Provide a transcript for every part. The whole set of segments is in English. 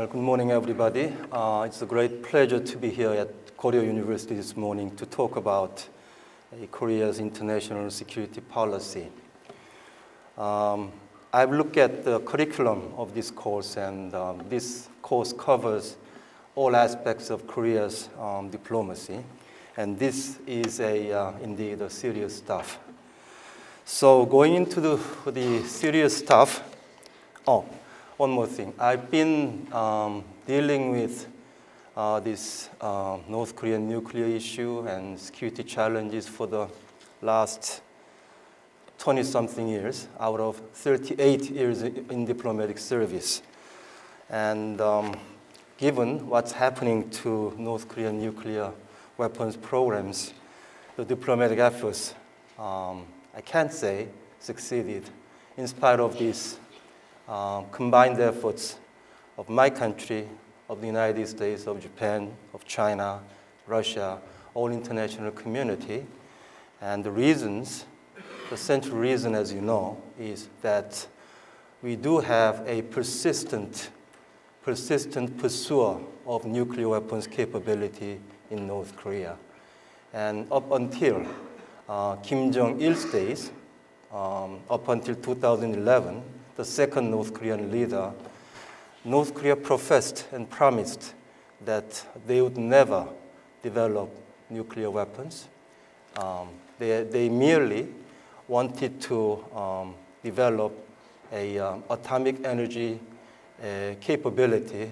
Well, good morning, everybody. It's a great pleasure to be here at Korea University this morning to talk about Korea's international security policy. I've looked at the curriculum of this course, and this course covers all aspects of Korea's diplomacy, and this is indeed a serious stuff. So going into the serious stuff, one more thing. I've been dealing with this North Korean nuclear issue and security challenges for the last 20-something years out of 38 years in diplomatic service. And given what's happening to North Korean nuclear weapons programs, the diplomatic efforts, I can't say succeeded in spite of these combined efforts of my country, of the United States, of Japan, of China, Russia, all international community. And the central reason, as you know, is that we do have a persistent pursuer of nuclear weapons capability in North Korea. And up until Kim Jong-il's days, up until 2011, the second North Korean leader, North Korea professed and promised that they would never develop nuclear weapons. They merely wanted to develop an atomic energy capability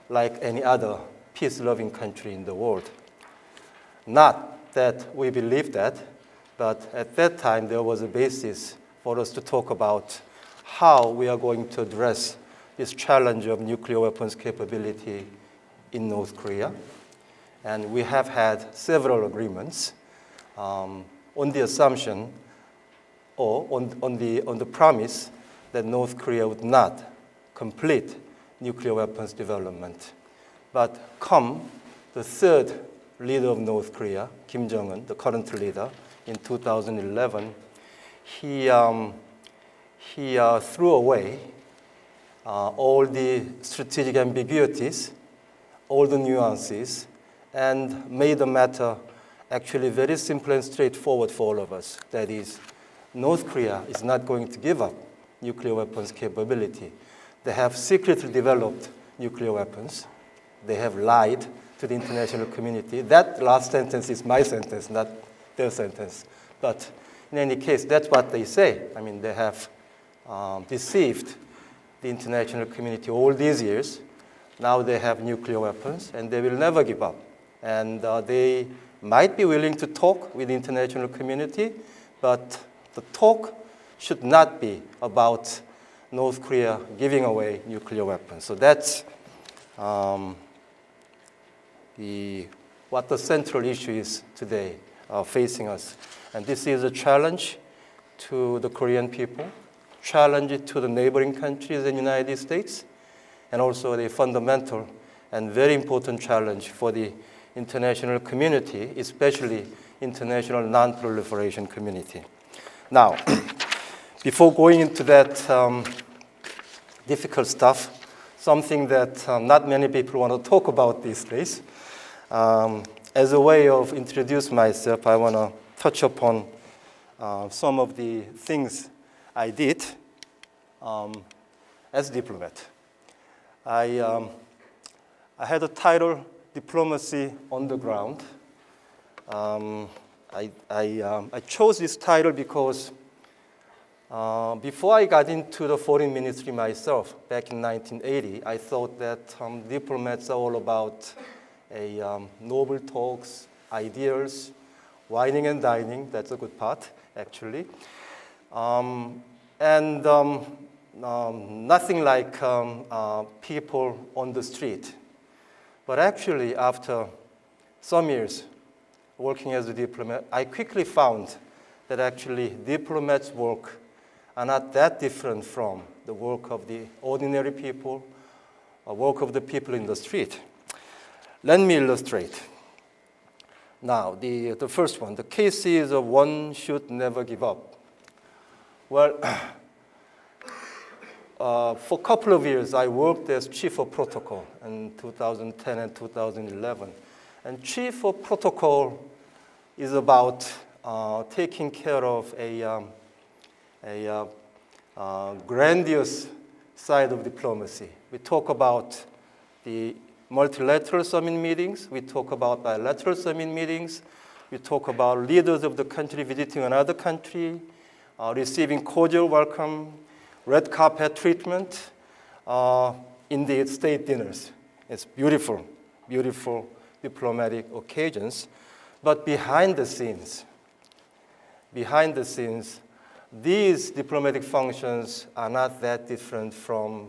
like any other peace-loving country in the world. Not that we believe that, but at that time there was a basis for us to talk about how we are going to address this challenge of nuclear weapons capability in North Korea. And we have had several agreements on the assumption or on the promise that North Korea would not complete nuclear weapons development. But come the third leader of North Korea, Kim Jong-un, the current leader, in 2011, he threw away all the strategic ambiguities, all the nuances, and made the matter actually very simple and straightforward for all of us. That is, North Korea is not going to give up nuclear weapons capability. They have secretly developed nuclear weapons. They have lied to the international community. That last sentence is my sentence, not their sentence. But in any case, that's what they say. I mean, they have deceived the international community all these years. Now they have nuclear weapons, and they will never give up. And they might be willing to talk with the international community, but the talk should not be about North Korea giving away nuclear weapons. So that's what the central issue is today facing us. And this is a challenge to the Korean people, challenge to the neighboring countries in the United States, and also a fundamental and very important challenge for the international community, especially international non-proliferation community. Now, before going into that difficult stuff, something that not many people want to talk about these days, as a way of introducing myself, I want to touch upon some of the things I did as a diplomat. I had a title, Diplomacy on the Ground. I chose this title because before I got into the foreign ministry myself, back in 1980, I thought that diplomats are all about noble talks, ideals, wining and dining. That's a good part, actually. Nothing like people on the street. But actually, after some years working as a diplomat, I quickly found that actually diplomats' work are not that different from the work of the ordinary people, or work of the people in the street. Let me illustrate. Now, the first one, the case is one should never give up. Well, for a couple of years, I worked as chief of protocol in 2010 and 2011. And chief of protocol is about taking care of a grandiose side of diplomacy. We talk about the multilateral summit meetings. We talk about bilateral summit meetings. We talk about leaders of the country visiting another country, receiving cordial welcome, red carpet treatment, indeed state dinners. It's beautiful, beautiful diplomatic occasions. But behind the scenes, these diplomatic functions are not that different from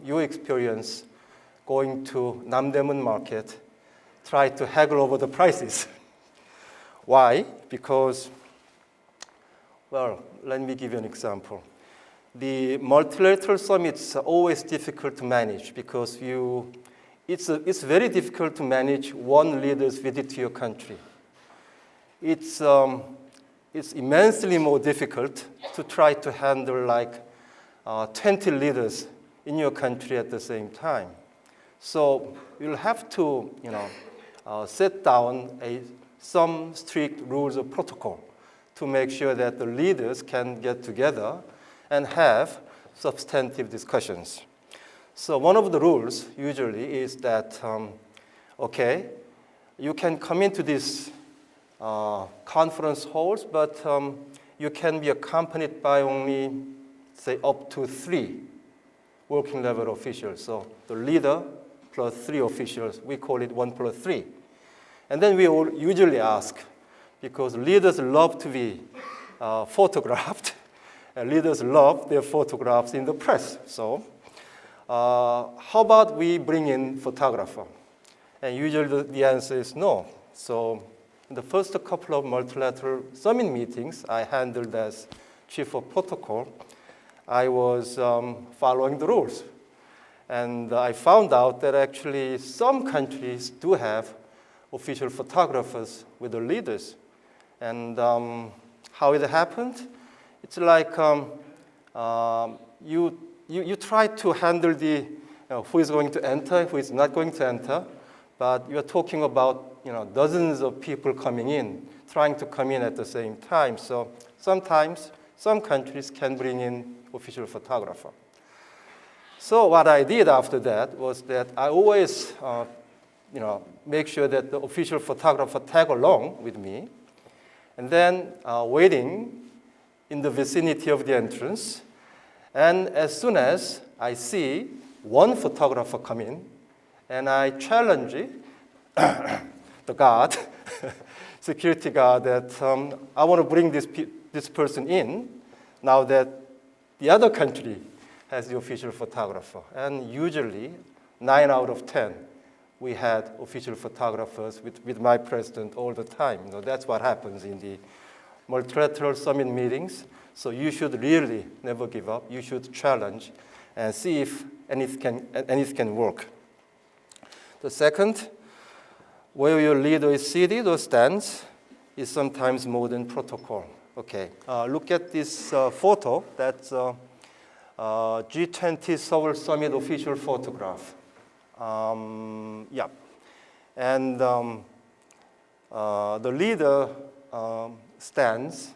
your experience going to Namdaemun market, try to haggle over the prices. Why? Because, well, let me give you an example. The multilateral summits are always difficult to manage because it's very difficult to manage one leader's visit to your country. It's immensely more difficult to try to handle like 20 leaders in your country at the same time. So you'll have to, set down some strict rules of protocol to make sure that the leaders can get together and have substantive discussions. So one of the rules usually is that, you can come into these conference halls, but you can be accompanied by only, say, up to 3 working level officials. So the leader plus 3 officials, we call it 1 plus 3. And then we all usually ask, because leaders love to be photographed, and leaders love their photographs in the press. So how about we bring in photographer? And usually the answer is no. So in the first couple of multilateral summit meetings I handled as chief of protocol, I was following the rules. And I found out that actually some countries do have official photographers with the leaders. And how it happened? It's like you try to handle the who is going to enter, who is not going to enter, but you are talking about dozens of people coming in, trying to come in at the same time. So sometimes some countries can bring in official photographer. So what I did after that was that I always make sure that the official photographer tag along with me, and then waiting in the vicinity of the entrance. And as soon as I see one photographer come in, and I challenge the guard, security guard, that I want to bring this person in now that the other country has the official photographer. And usually, 9 out of 10, we had official photographers with my president all the time. That's what happens in the multilateral summit meetings. So you should really never give up. You should challenge and see if anything can work. The second, where your leader is seated or stands, is sometimes more than protocol. Okay, look at this photo. That's G20 Seoul Summit official photograph. And the leader stands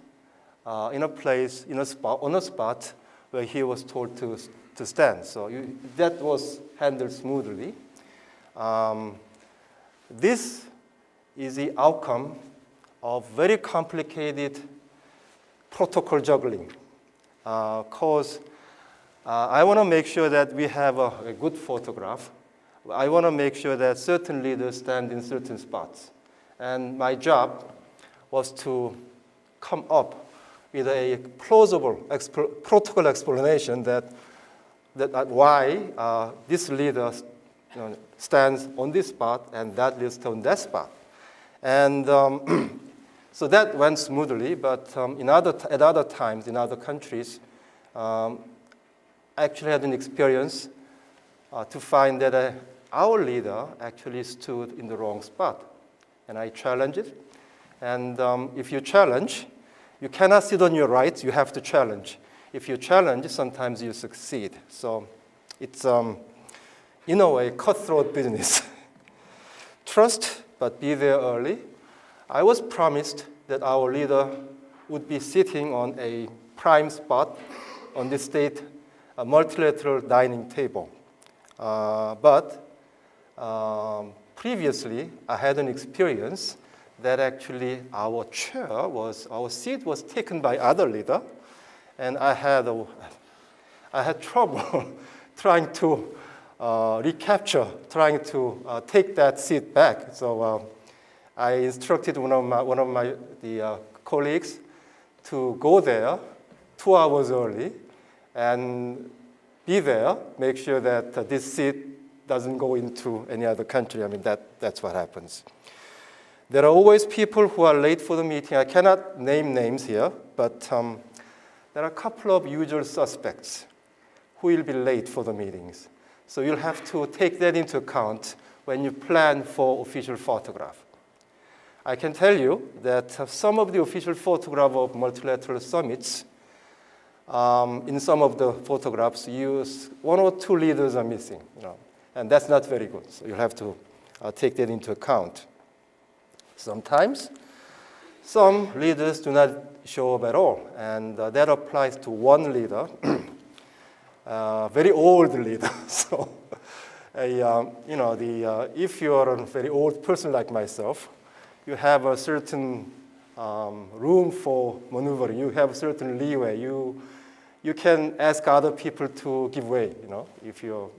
in a place, on a spot where he was told to stand. So that was handled smoothly. This is the outcome of very complicated protocol juggling. Because I want to make sure that we have a good photograph. I want to make sure that certain leaders stand in certain spots. And my job was to come up with a plausible protocol explanation that why this leader stands on this spot and that leader stands on that spot. And so that went smoothly, but at other times in other countries, I actually had an experience to find that our leader actually stood in the wrong spot. And I challenged it. And if you challenge, you cannot sit on your rights, you have to challenge. if you challenge, sometimes you succeed. So it's, in a way, cutthroat business. Trust, but be there early. I was promised that our leader would be sitting on a prime spot on the state multilateral dining table. But previously, I had an experience that actually our seat was taken by other leader, and I had trouble trying to trying to take that seat back. So I instructed one of my colleagues to go there 2 hours early and be there, make sure that this seat doesn't go into any other country. I mean, that's what happens. There are always people who are late for the meeting. I cannot name names here, but there are a couple of usual suspects who will be late for the meetings. So you'll have to take that into account when you plan for official photograph. I can tell you that some of the official photographs of multilateral summits, in some of the photographs, use 1 or 2 leaders are missing, and that's not very good. So you'll have to take that into account. Sometimes, some leaders do not show up at all, and that applies to one leader, very old leader. So, if you are a very old person like myself, you have a certain room for maneuvering. You have a certain leeway. You can ask other people to give way, if you're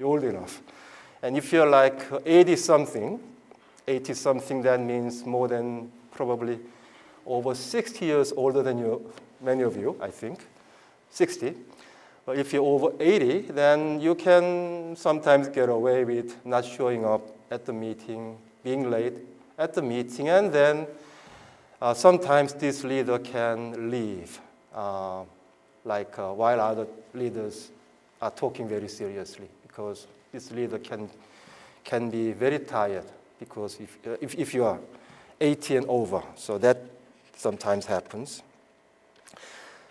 old enough. And if you're like 80-something, that means more than probably over 60 years older than you, many of you, I think, 60. But if you're over 80, then you can sometimes get away with not showing up at the meeting, being late at the meeting, and then sometimes this leader can leave, while other leaders are talking very seriously, because this leader can be very tired, because if you are 80 and over, so that sometimes happens.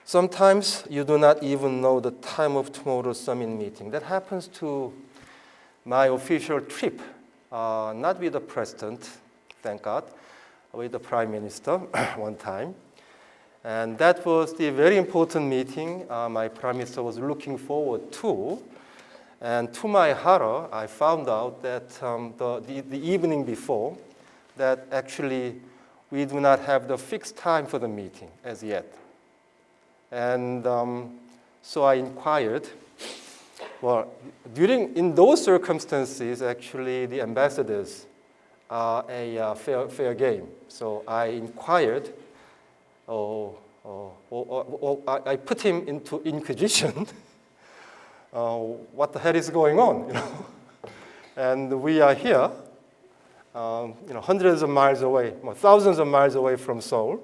Sometimes you do not even know the time of tomorrow's summit meeting. That happens to my official trip, not with the president, thank God, with the prime minister one time. And that was the very important meeting my prime minister was looking forward to. And to my horror, I found out that the evening before, that actually we do not have the fixed time for the meeting as yet. And so I inquired. Well, in those circumstances, actually, the ambassadors are a fair game. So I inquired, I put him into inquisition. What the hell is going on? And we are here, hundreds of miles away, thousands of miles away from Seoul,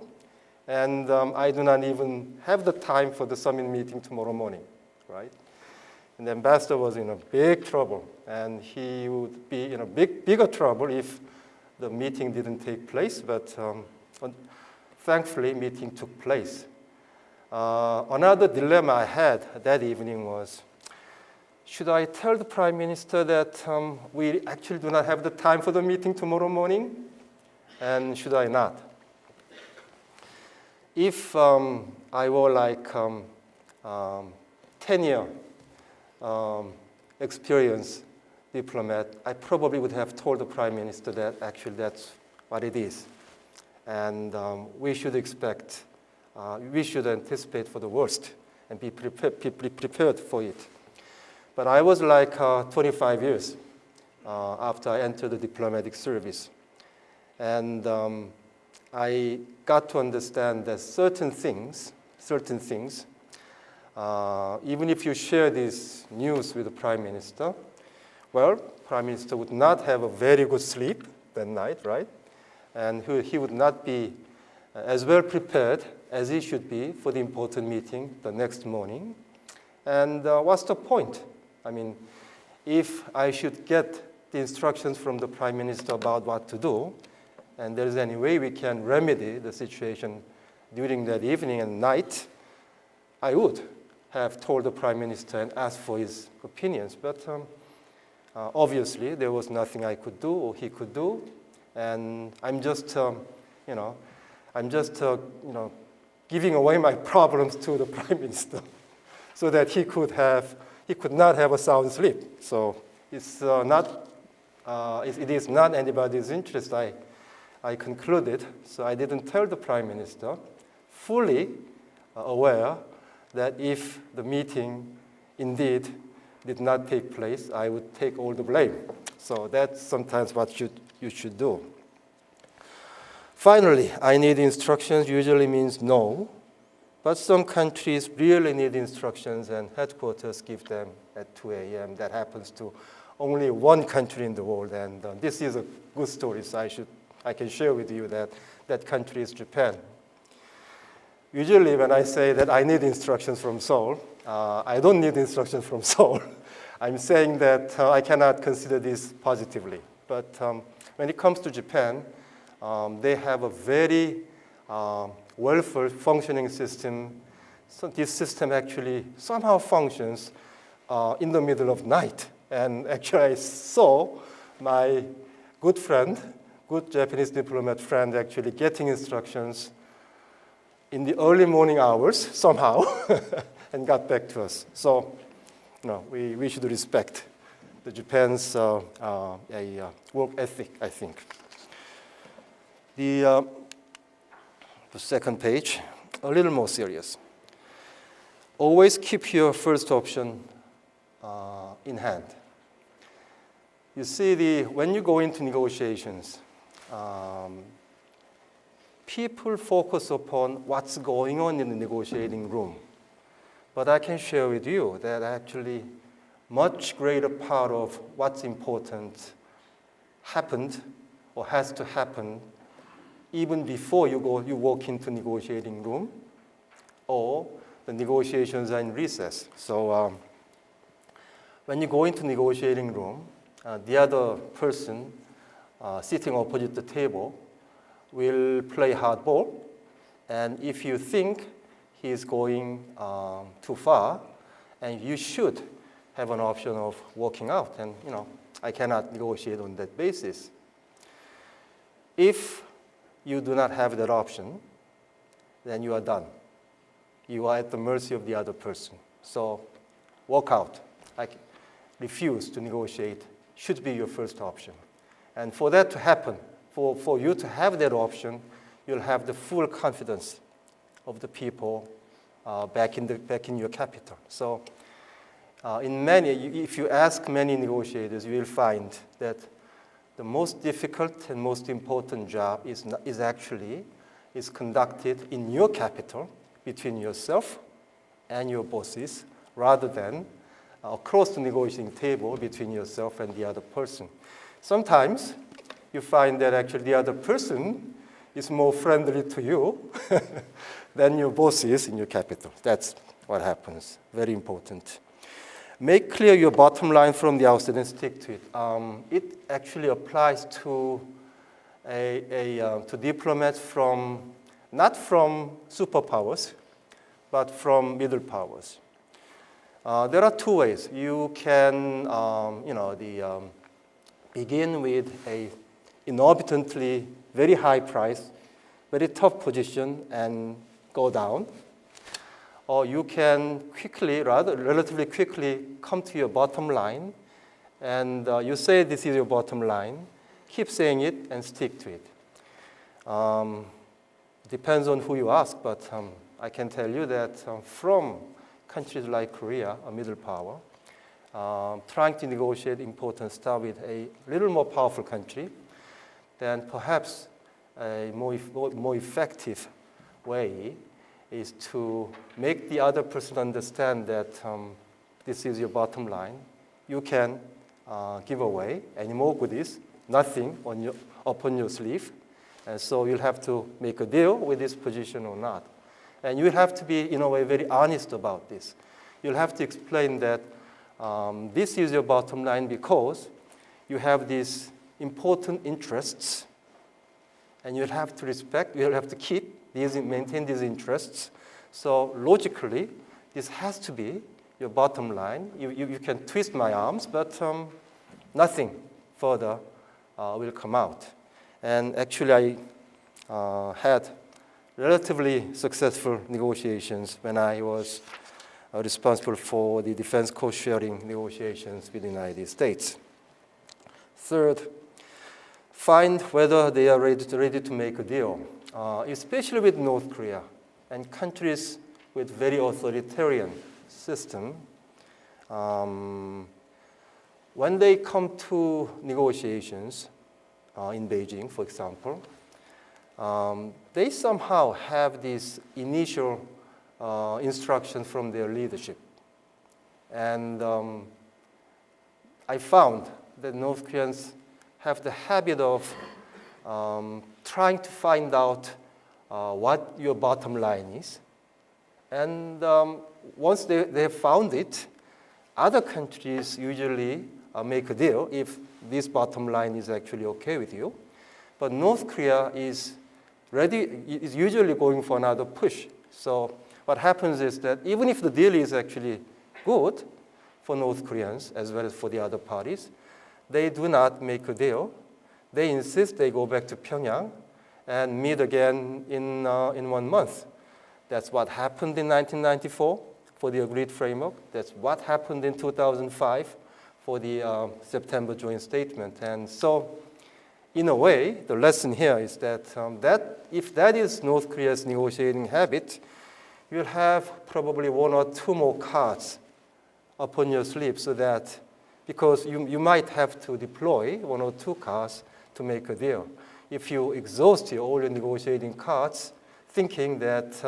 and I do not even have the time for the summit meeting tomorrow morning, right? And the ambassador was in a big trouble, and he would be in a bigger trouble if the meeting didn't take place. But thankfully, meeting took place. Another dilemma I had that evening was, should I tell the prime minister that we actually do not have the time for the meeting tomorrow morning? And should I not? If I were like 10-year experienced diplomat, I probably would have told the prime minister that actually that's what it is. And we should anticipate for the worst and be prepared for it. But I was like 25 years after I entered the diplomatic service. And I got to understand that certain things, even if you share this news with the Prime Minister, well, Prime Minister would not have a very good sleep that night, right? And he would not be as well prepared as he should be for the important meeting the next morning. And what's the point? I mean, if I should get the instructions from the Prime Minister about what to do, and there's any way we can remedy the situation during that evening and night, I would. have told the Prime Minister and asked for his opinions. But obviously, there was nothing I could do or he could do. And I'm just, giving away my problems to the Prime Minister so that he could not have a sound sleep. So it is not anybody's interest, I concluded. So I didn't tell the Prime Minister, fully aware that if the meeting indeed did not take place, I would take all the blame. So that's sometimes what you should do. Finally, I need instructions usually means no, but some countries really need instructions and headquarters give them at 2 a.m. That happens to only one country in the world, and this is a good story, so I can share with you that country is Japan. Usually when I say that I need instructions from Seoul, I don't need instructions from Seoul. I'm saying that I cannot consider this positively. But when it comes to Japan, they have a very well-functioning system. So this system actually somehow functions in the middle of night. And actually I saw my good Japanese diplomat friend actually getting instructions in the early morning hours somehow and got back to us. So we should respect the Japan's work ethic, I think. The second page, a little more serious. Always keep your first option in hand. You see, when you go into negotiations, people focus upon what's going on in the negotiating room. But I can share with you that actually much greater part of what's important happened or has to happen even before you walk into negotiating room or the negotiations are in recess. So when you go into negotiating room, the other person sitting opposite the table will play hardball, and if you think he's going too far, and you should have an option of walking out, and I cannot negotiate on that basis. If you do not have that option, then you are done. You are at the mercy of the other person. So walk out. Refuse to negotiate should be your first option. And for that to happen, for you to have that option, you'll have the full confidence of the people back in your capital. So if you ask many negotiators, you will find that the most difficult and most important job is actually conducted in your capital between yourself and your bosses, rather than across the negotiating table between yourself and the other person. Sometimes you find that actually the other person is more friendly to you than your bosses in your capital. That's what happens. Very important. Make clear your bottom line from the outset and stick to it. It actually applies to to diplomats not from superpowers, but from middle powers. There are two ways. You can, begin with an exorbitantly very high price, very tough position, and go down. Or you can relatively quickly come to your bottom line, and you say this is your bottom line, keep saying it and stick to it. Depends on who you ask, but I can tell you that from countries like Korea, a middle power, trying to negotiate important stuff with a little more powerful country, then perhaps a more effective way is to make the other person understand that this is your bottom line. You can give away any more goodies, nothing upon your sleeve. And so you'll have to make a deal with this position or not. And you'll have to be, in a way, very honest about this. You'll have to explain that this is your bottom line because you have these important interests, and you'll have to maintain these interests. So logically, this has to be your bottom line. You can twist my arms, but nothing further will come out. And actually, I had relatively successful negotiations when I was responsible for the defense cost-sharing negotiations with the United States. Third, find whether they are ready to make a deal, especially with North Korea and countries with very authoritarian system. When they come to negotiations in Beijing, for example, they somehow have this initial instruction from their leadership. And I found that North Koreans have the habit of trying to find out what your bottom line is. And once they have found it, other countries usually make a deal if this bottom line is actually okay with you. But North Korea is usually going for another push. So what happens is that even if the deal is actually good for North Koreans as well as for the other parties, they do not make a deal. They insist they go back to Pyongyang and meet again in 1 month. That's what happened in 1994 for the agreed framework. That's what happened in 2005 for the September joint statement. And so, in a way, the lesson here is that, if that is North Korea's negotiating habit, you'll have probably 1 or 2 more cards upon your sleeve, so that because you might have to deploy 1 or 2 cards to make a deal. If you exhaust all your negotiating cards, thinking that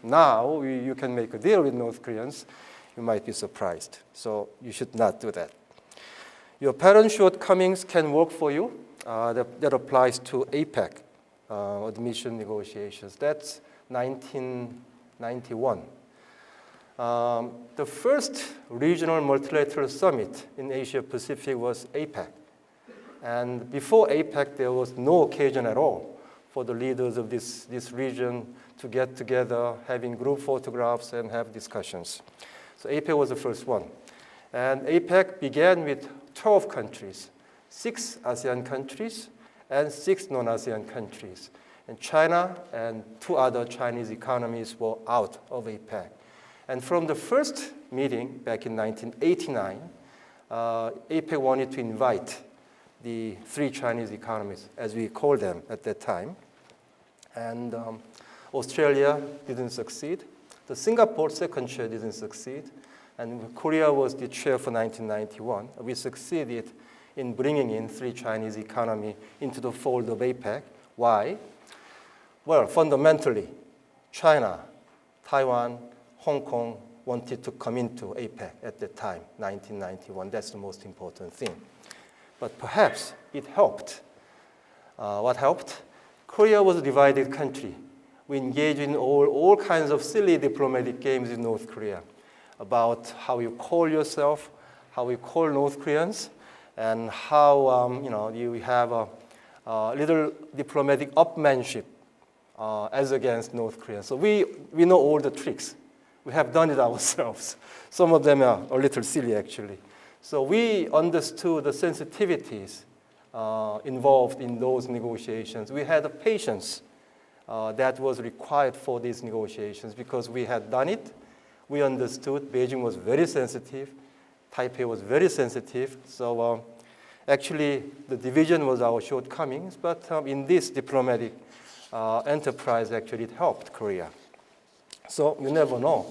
now you can make a deal with North Koreans, you might be surprised. So you should not do that. Your apparent shortcomings can work for you. That applies to APEC admission negotiations. That's 1991. The first regional multilateral summit in Asia Pacific was APEC. And before APEC, there was no occasion at all for the leaders of this region to get together, having group photographs and have discussions. So APEC was the first one. And APEC began with 12 countries, 6 ASEAN countries and 6 non-ASEAN countries. And China and 2 other Chinese economies were out of APEC. And from the first meeting back in 1989, APEC wanted to invite the 3 Chinese economies, as we called them at that time. And Australia didn't succeed. The Singapore second chair didn't succeed. And Korea was the chair for 1991. We succeeded in bringing in 3 Chinese economies into the fold of APEC. Why? Well, fundamentally, China, Taiwan, Hong Kong wanted to come into APEC at that time, 1991. That's the most important thing. But perhaps it helped. What helped? Korea was a divided country. We engaged in all kinds of silly diplomatic games in North Korea about how you call yourself, how you call North Koreans, and how you have a little diplomatic upmanship as against North Korea. So we know all the tricks. We have done it ourselves. Some of them are a little silly, actually. So we understood the sensitivities involved in those negotiations. We had the patience that was required for these negotiations because we had done it. We understood Beijing was very sensitive. Taipei was very sensitive. So actually, the division was our shortcomings. But in this diplomatic enterprise, actually, it helped Korea. So you never know.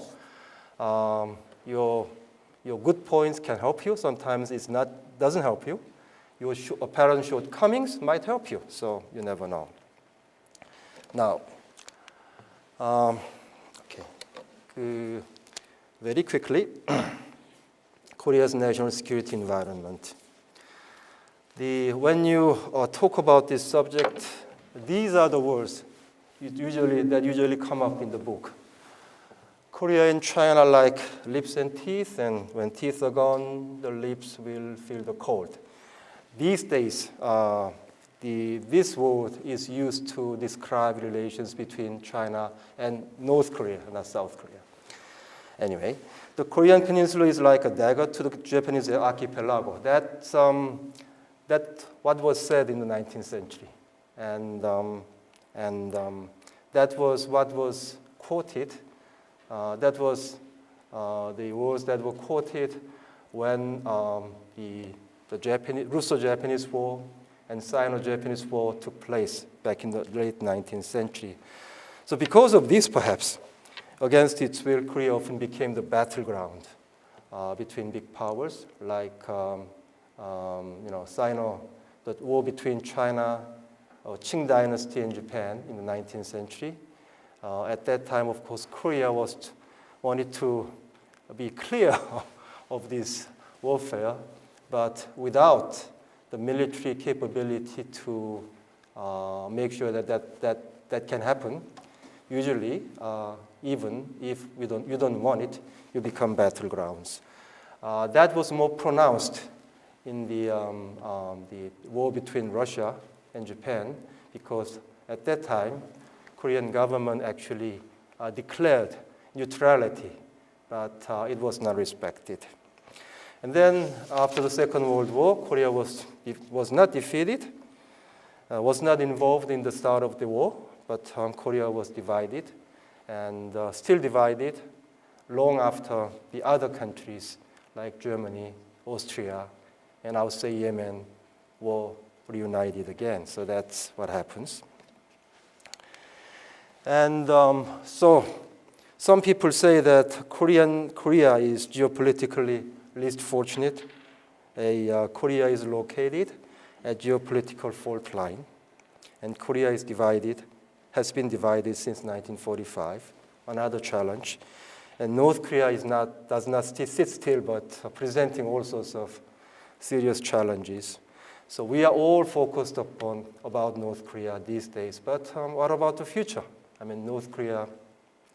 Your good points can help you. Sometimes it doesn't help you. Your apparent shortcomings might help you. So you never know. Now, very quickly, Korea's national security environment. When you talk about this subject, these are the words that usually come up in the book. Korea and China are like lips and teeth, and when teeth are gone, the lips will feel the cold. These days, this word is used to describe relations between China and North Korea, not South Korea. Anyway, the Korean peninsula is like a dagger to the Japanese archipelago. That's what was said in the 19th century. And that was what was quoted. That was the words that were quoted when the Russo-Japanese War and Sino-Japanese War took place back in the late 19th century. So because of this, perhaps, against its will, Korea often became the battleground between big powers, like the war between China, Qing Dynasty, and Japan in the 19th century. At that time, of course, Korea wanted to be clear of this warfare, but without the military capability to make sure that can happen. Usually, even if you don't want it, you become battlegrounds. That was more pronounced in the war between Russia and Japan, because at that time, Korean government actually declared neutrality, but it was not respected. And then after the Second World War, Korea was not defeated, was not involved in the start of the war, but Korea was divided and still divided long after the other countries like Germany, Austria, and I would say Yemen were reunited again. So that's what happens. And so some people say that Korea is geopolitically least fortunate. Korea is located at geopolitical fault line, and Korea is divided, has been divided since 1945. Another challenge, and North Korea does not sit still, but presenting all sorts of serious challenges. So we are all focused about North Korea these days. But what about the future? I mean, North Korea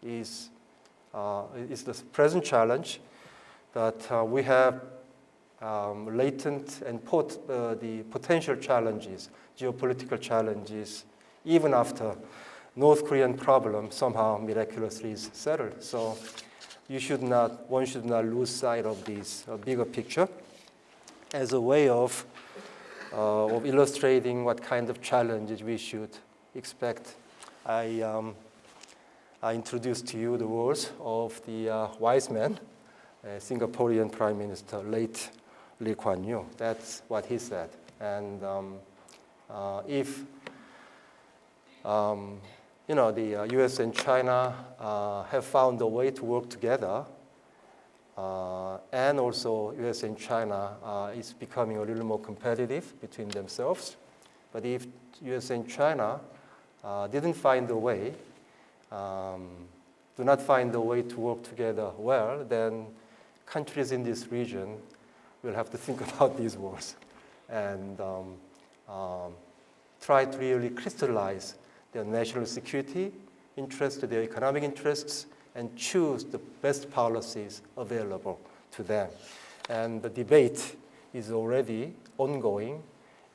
is the present challenge, but we have latent and the potential challenges, geopolitical challenges, even after North Korean problem somehow miraculously is settled. So one should not lose sight of this bigger picture as a way of illustrating what kind of challenges we should expect. I introduced to you the words of the wise man, Singaporean Prime Minister, late Lee Kuan Yew. That's what he said. And if the U.S. and China have found a way to work together, and also U.S. and China is becoming a little more competitive between themselves. But if U.S. and China didn't find a way, do not find a way to work together well, then countries in this region will have to think about these wars and try to really crystallize their national security interests, their economic interests, and choose the best policies available to them. And the debate is already ongoing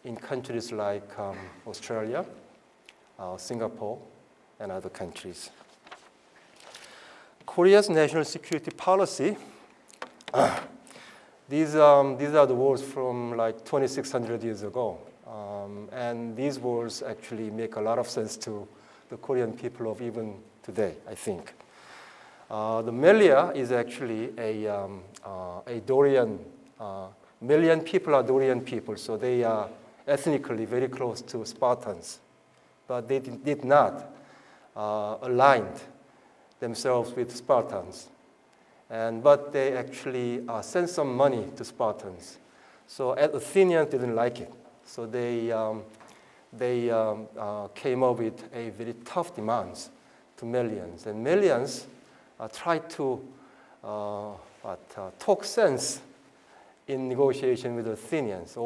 in countries like Australia, Singapore, and other countries. Korea's national security policy, these are the words from like 2,600 years ago. And these words actually make a lot of sense to the Korean people of even today, I think. The Melia is actually a Dorian, Melian people are Dorian people, so they are ethnically very close to Spartans. But they did not align themselves with Spartans. But they actually sent some money to Spartans. So Athenians didn't like it. So they came up with a very tough demands to Melians. And Melians tried to talk sense in negotiation with Athenians,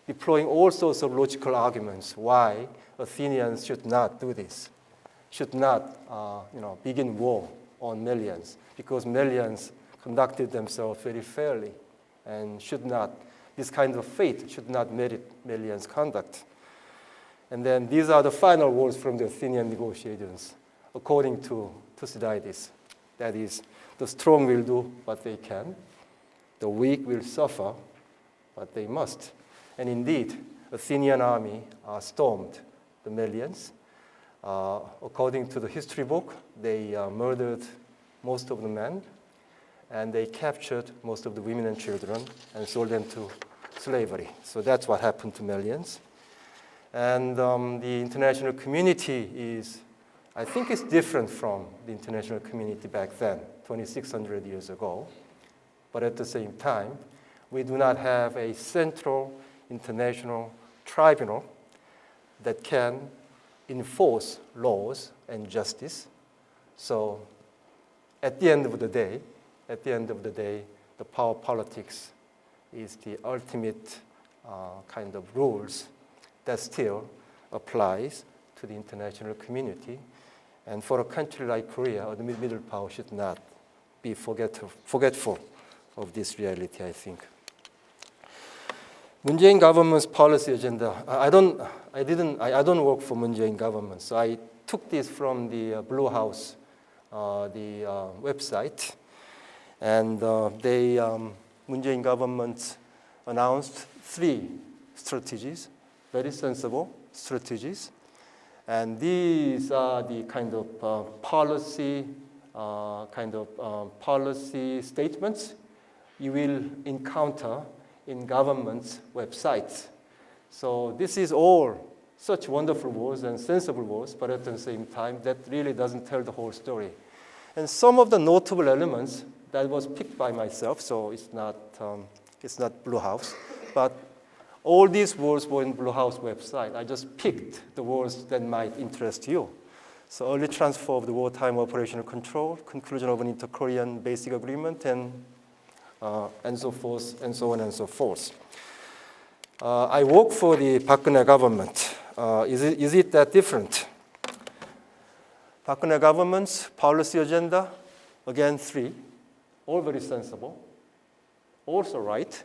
deploying all sorts of logical arguments why Athenians should not do this, should not begin war on Melians, because Melians conducted themselves very fairly and this kind of fate should not merit Melians' conduct. And then these are the final words from the Athenian negotiations, according to Thucydides. That is, the strong will do what they can, the weak will suffer what they must. And indeed, the Athenian army stormed the Melians. According to the history book, they murdered most of the men, and they captured most of the women and children and sold them to slavery. So that's what happened to Melians. And the international community is, I think it's different from the international community back then, 2,600 years ago. But at the same time, we do not have a central international tribunal that can enforce laws and justice. So at the end of the day, the power politics is the ultimate kind of rules that still applies to the international community. And for a country like Korea, the middle power should not be forgetful of this reality, I think. Moon Jae-in government's policy agenda. I don't work for Moon Jae-in government, so I took this from the Blue House, the website, and Moon Jae-in government announced 3 strategies, very sensible strategies, and these are the kind of policy statements you will encounter in government's websites. So this is all such wonderful words and sensible words, but at the same time, that really doesn't tell the whole story. And some of the notable elements that was picked by myself, so it's not Blue House, but all these words were in Blue House website. I just picked the words that might interest you. So early transfer of the wartime operational control, conclusion of an inter-Korean basic agreement, and so forth, and so on and so forth. I work for the Park Geun-hye government. Is it that different? Park Geun-hye government's policy agenda, again 3, all very sensible, also right,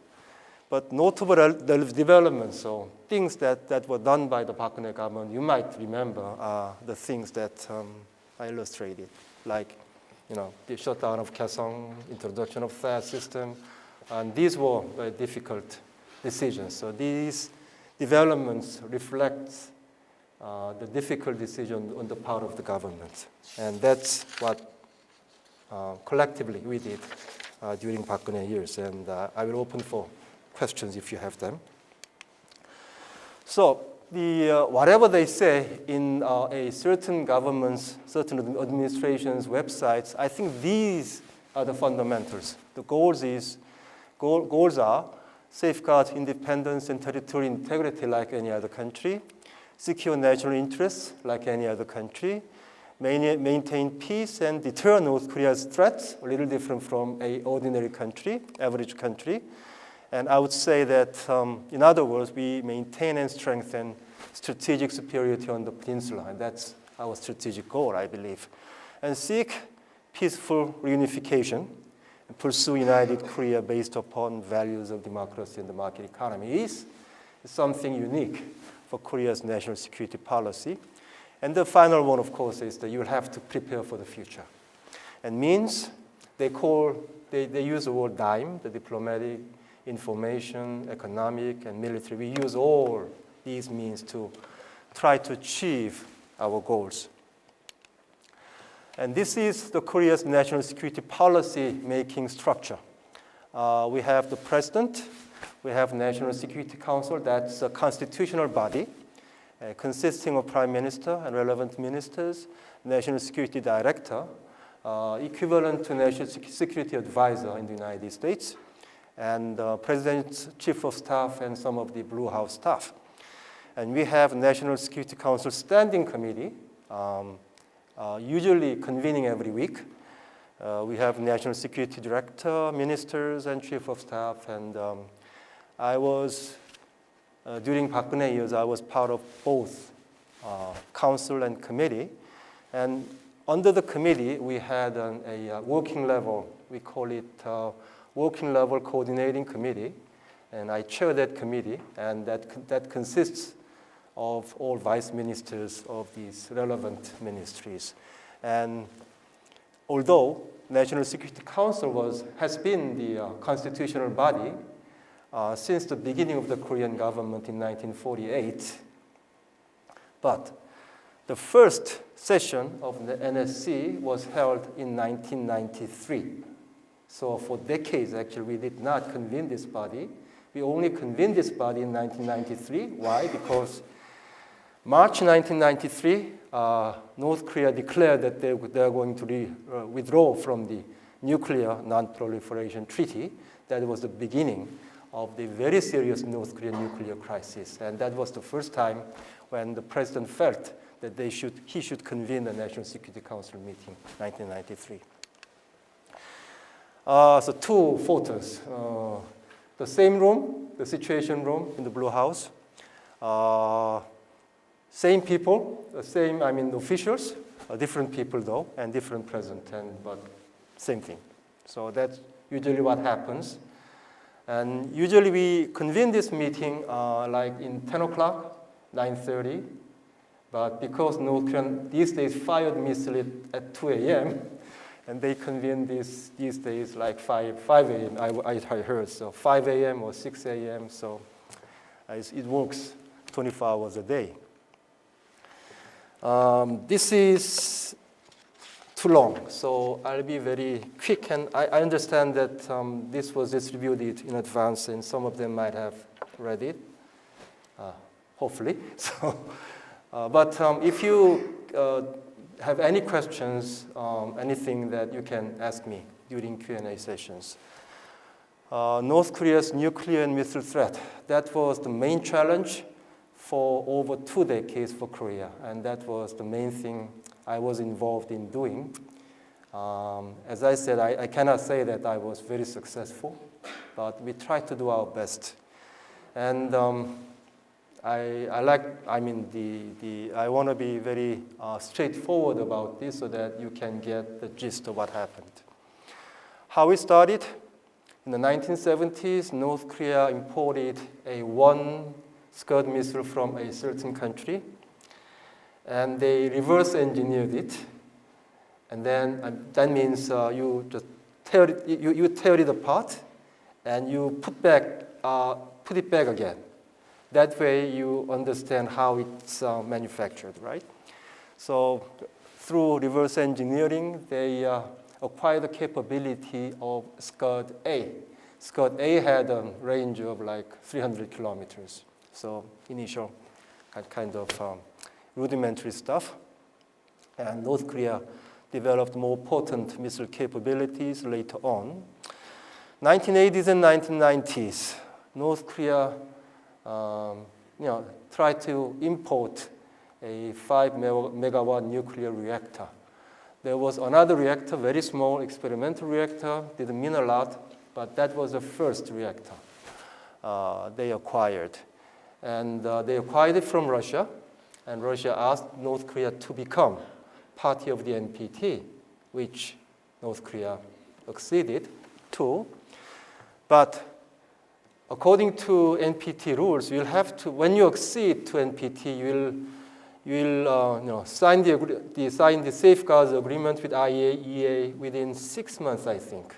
but notable developments, so things that were done by the Park Geun-hye government, you might remember are the things that I illustrated, like the shutdown of Kaesong, introduction of THAAD system, and these were very difficult decisions. So these developments reflect the difficult decision on the part of the government. And that's what collectively we did during Park Geun-hye years. And I will open for questions if you have them. So whatever they say in a certain government's, certain administration's websites, I think these are the fundamentals. The goals are safeguard independence and territorial integrity like any other country, secure national interests like any other country, maintain peace and deter North Korea's threats, a little different from an ordinary country, average country. And I would say that, in other words, we maintain and strengthen strategic superiority on the peninsula, and that's our strategic goal, I believe. And seek peaceful reunification and pursue united Korea based upon values of democracy and the market economy is something unique for Korea's national security policy. And the final one, of course, is that you will have to prepare for the future. And means, they use the word DIME, the diplomatic, information, economic, and military. We use all these means to try to achieve our goals. And this is the Korea's national security policy making structure. We have the president, we have National Security Council, that's a constitutional body consisting of prime minister and relevant ministers, national security director, equivalent to national security advisor in the United States, and President's Chief of Staff and some of the Blue House staff. And we have National Security Council Standing Committee, usually convening every week. We have National Security Director, ministers, and Chief of Staff. And I was, during Park Geun-hye years, I was part of both council and committee. And under the committee, we had a working level, we call it Working Level Coordinating Committee, and I chair that committee, and that consists of all vice ministers of these relevant ministries. And although National Security Council has been the constitutional body since the beginning of the Korean government in 1948, but the first session of the NSC was held in 1993. So for decades, actually, we did not convene this body. We only convened this body in 1993. Why? Because March 1993, North Korea declared that they are going to withdraw from the Nuclear Non-Proliferation Treaty. That was the beginning of the very serious North Korean nuclear crisis. And that was the first time when the president felt that he should convene the National Security Council meeting, 1993. So two photos. The same room, the Situation Room in the Blue House. Same people, officials, different people though, and different president, but same thing. So that's usually what happens. And usually we convene this meeting like in 10 o'clock, 9:30. But because North Korea these days fired missile at 2 a.m., and they convene these days like 5 a.m. I heard, so 5 a.m. or 6 a.m. So it works 24 hours a day. This is too long, so I'll be very quick. And I understand that this was distributed in advance, and some of them might have read it, hopefully. So. But if you have any questions, anything that you can ask me during Q&A sessions. North Korea's nuclear and missile threat, that was the main challenge for over 2 decades for Korea, and that was the main thing I was involved in doing. As I said, I cannot say that I was very successful, but we tried to do our best. And I want to be very straightforward about this so that you can get the gist of what happened. How it started? In the 1970s, North Korea imported one Scud missile from a certain country, and they reverse engineered it. And then that means you just tear it apart, and you put it back again. That way you understand how it's manufactured, right? So through reverse engineering, they acquired the capability of Scud-A. Scud-A had a range of like 300 kilometers. So initial kind of rudimentary stuff. And North Korea developed more potent missile capabilities later on. 1980s and 1990s, North Korea tried to import a 5 megawatt nuclear reactor. There was another reactor, very small experimental reactor, didn't mean a lot, but that was the first reactor they acquired. And they acquired it from Russia, and Russia asked North Korea to become party of the NPT, which North Korea acceded to. But according to NPT rules, you'll have to, when you accede to NPT, you'll sign the safeguards agreement with IAEA within 6 months, I think.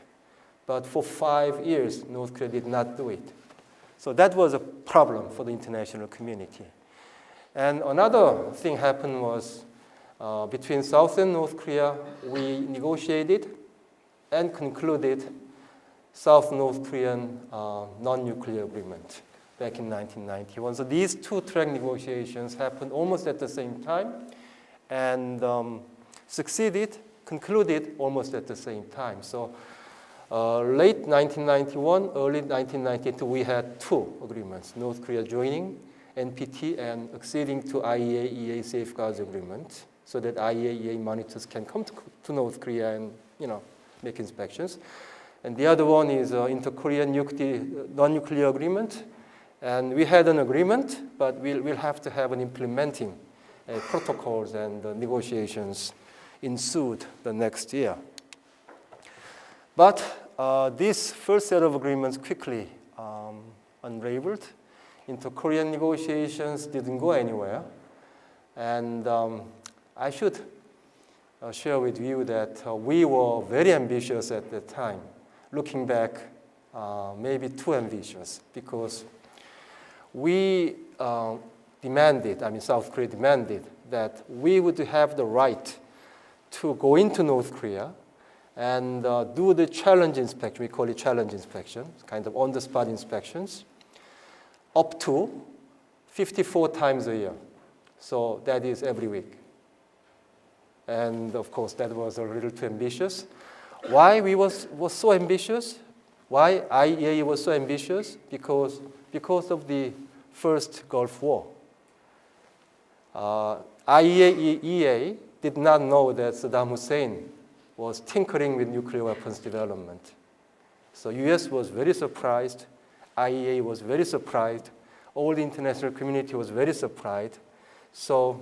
But for 5 years, North Korea did not do it. So that was a problem for the international community. And another thing happened was between South and North Korea, we negotiated and concluded South-North Korean non-nuclear agreement back in 1991. So these two-track negotiations happened almost at the same time and concluded almost at the same time. So late 1991, early 1992, we had two agreements, North Korea joining NPT and acceding to IAEA safeguards agreement so that IAEA monitors can come to North Korea and make inspections. And the other one is inter-Korean non-nuclear agreement. And we had an agreement, but we'll have to have an implementing protocols and negotiations ensued the next year. But this first set of agreements quickly unraveled. Inter-Korean negotiations didn't go anywhere. And I should share with you that we were very ambitious at that time. Looking back, maybe too ambitious, because we South Korea demanded that we would have the right to go into North Korea and do the challenge inspection. We call it challenge inspection, kind of on-the-spot inspections, up to 54 times a year. So that is every week. And of course, that was a little too ambitious. Why we was so ambitious? Why IEA was so ambitious? Because of the first Gulf War. IEA did not know that Saddam Hussein was tinkering with nuclear weapons development. So US was very surprised. IEA was very surprised. All the international community was very surprised. So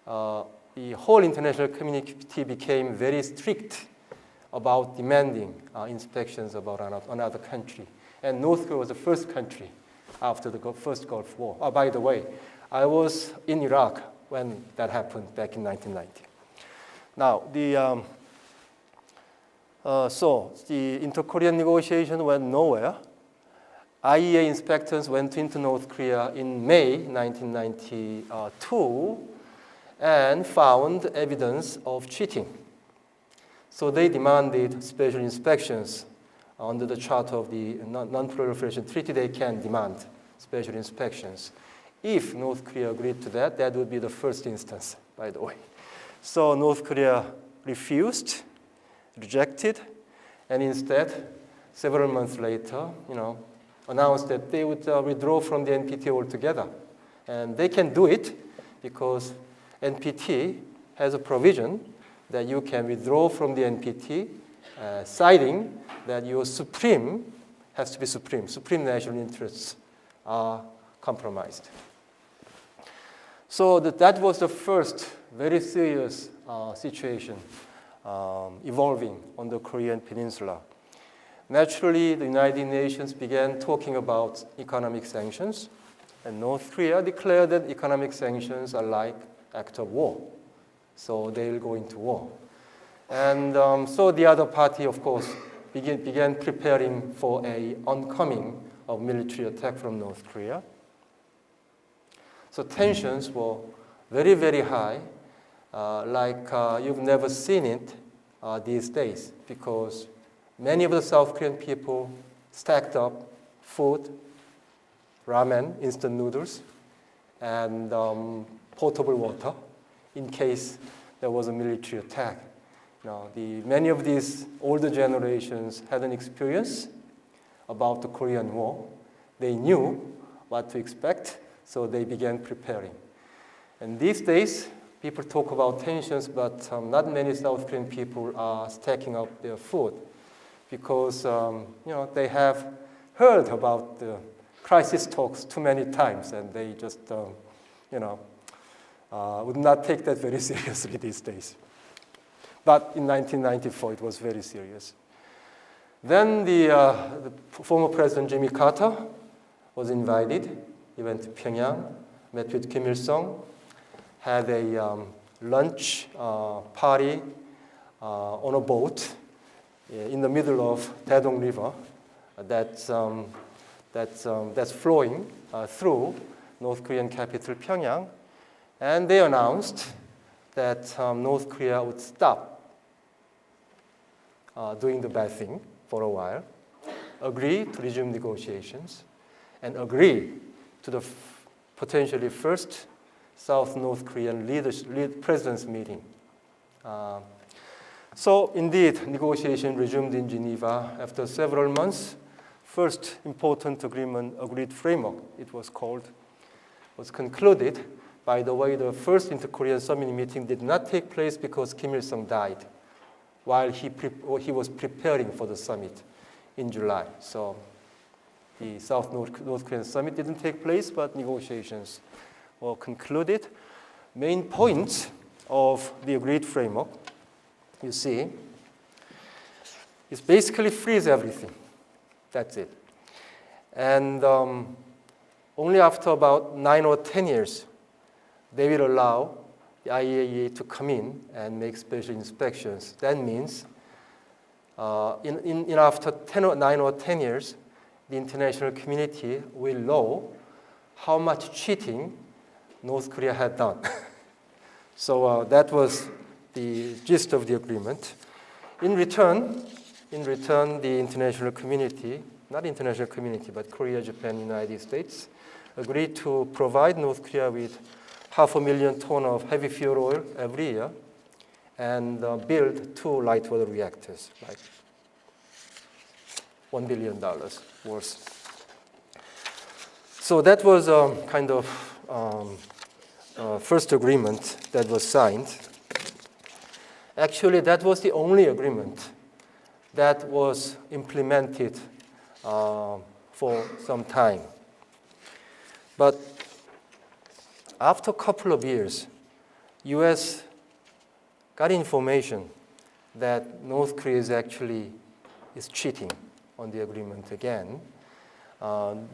the whole international community became very strict about demanding inspections about another country. And North Korea was the first country after the first Gulf War. Oh, by the way, I was in Iraq when that happened back in 1990. Now, so the inter-Korean negotiation went nowhere. IEA inspectors went into North Korea in May 1992 and found evidence of cheating. So they demanded special inspections. Under the Charter of the Non-Proliferation Treaty, they can demand special inspections. If North Korea agreed to that, that would be the first instance, by the way. So North Korea refused, rejected, and instead, several months later, announced that they would withdraw from the NPT altogether. And they can do it because NPT has a provision that you can withdraw from the NPT, citing that your supreme national interests are compromised. So that was the first very serious situation evolving on the Korean Peninsula. Naturally, the United Nations began talking about economic sanctions, and North Korea declared that economic sanctions are like act of war. So they will go into war. And so the other party, of course, began preparing for an oncoming of military attack from North Korea. So tensions were very, very high, like you've never seen it these days, because many of the South Korean people stacked up food, ramen, instant noodles, and potable water in case there was a military attack. Now, many of these older generations had an experience about the Korean War. They knew what to expect, so they began preparing. And these days, people talk about tensions, but not many South Korean people are stacking up their food because they have heard about the crisis talks too many times, and they just would not take that very seriously these days. But in 1994, it was very serious. Then the former President Jimmy Carter was invited. He went to Pyongyang, met with Kim Il-sung, had a lunch party on a boat in the middle of Taeyong River that's flowing through North Korean capital Pyongyang. And they announced that North Korea would stop doing the bad thing for a while, agree to resume negotiations, and agree to the potentially first South-North Korean presidents meeting. So indeed, negotiation resumed in Geneva after several months. First important agreement, agreed framework, it was called, was concluded. By the way, the first inter-Korean summit meeting did not take place because Kim Il-sung died while he was preparing for the summit in July. So the South-North Korean summit didn't take place, but negotiations were concluded. Main points of the agreed framework, you see, is basically freeze everything. That's it. And only after about 9 or 10 years, they will allow the IAEA to come in and make special inspections. That means in after 9 or 10 years, the international community will know how much cheating North Korea had done. So that was the gist of the agreement. In return, the international community, not international community, but Korea, Japan, United States, agreed to provide North Korea with 500,000 tons of heavy fuel oil every year and build 2 light water reactors, like $1 billion worth. So that was kind of first agreement that was signed. Actually, that was the only agreement that was implemented for some time. But after a couple of years, U.S. got information that North Korea is cheating on the agreement again.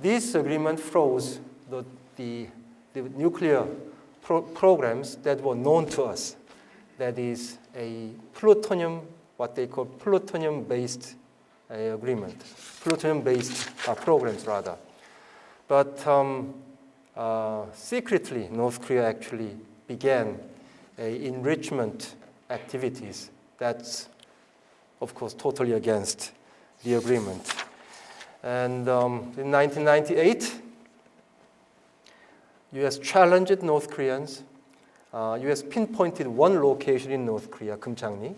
This agreement froze the nuclear programs that were known to us. That is a plutonium, what they call plutonium-based agreement, plutonium-based programs rather. But secretly, North Korea actually began enrichment activities. That's, of course, totally against the agreement. And in 1998, U.S. challenged North Koreans. U.S. pinpointed one location in North Korea, Kumchangni.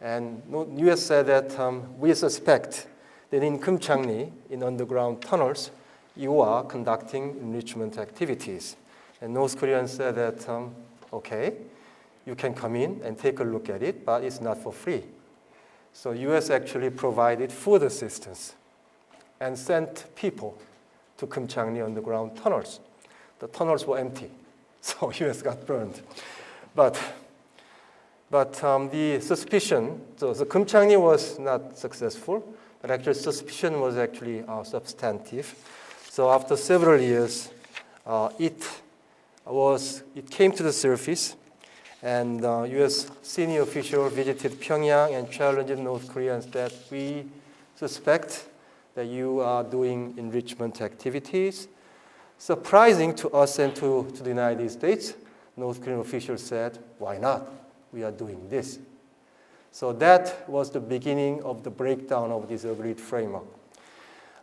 And U.S. said that we suspect that in Kumchangni, in underground tunnels, you are conducting enrichment activities. And North Koreans said that, okay, you can come in and take a look at it, but it's not for free. So U.S. actually provided food assistance and sent people to Kumchangni underground tunnels. The tunnels were empty, so U.S. got burned. But the suspicion, so the Kumchangni was not successful, but actually suspicion was actually substantive. So after several years, it came to the surface, and U.S. senior official visited Pyongyang and challenged North Koreans that we suspect that you are doing enrichment activities. Surprising to us and to the United States, North Korean officials said, why not? We are doing this. So that was the beginning of the breakdown of this agreed framework.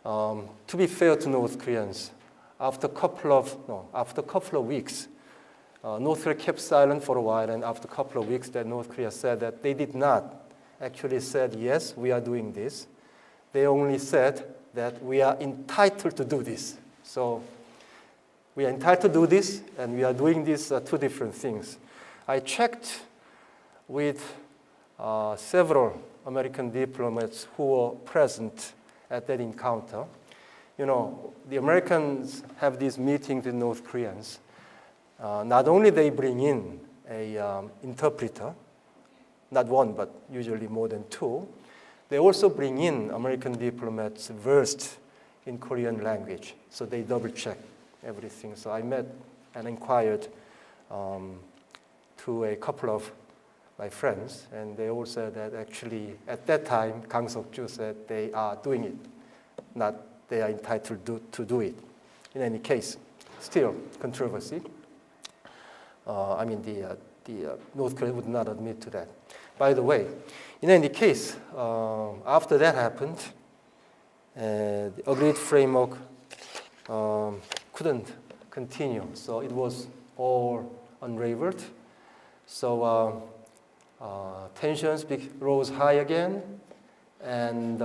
To be fair to North Koreans, after a couple of weeks, North Korea kept silent for a while, and after a couple of weeks, that North Korea said that they did not actually said, yes, we are doing this. They only said that we are entitled to do this. So we are entitled to do this, and we are doing these 2 different things. I checked with several American diplomats who were present at that encounter. You know, the Americans have these meetings with North Koreans. Not only they bring in an interpreter, not one, but usually more than 2, they also bring in American diplomats versed in Korean language. So they double check everything. So I met and inquired to a couple of my friends, and they all said that actually at that time, Kang Seok-ju said they are doing it, not they are entitled to do it. In any case, still controversy. The North Korea would not admit to that. By the way, in any case, after that happened, the agreed framework couldn't continue, so it was all unraveled. So tensions rose high again, and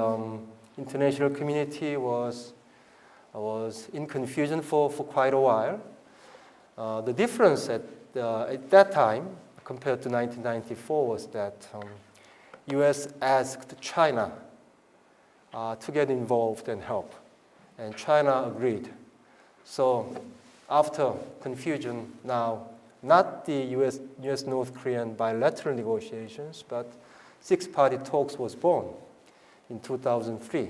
international community was in confusion for quite a while. The difference at that time compared to 1994 was that U.S. asked China to get involved and help, and China agreed. So after confusion now, not the U.S.-North Korean bilateral negotiations, but Sixparty talks was born in 2003,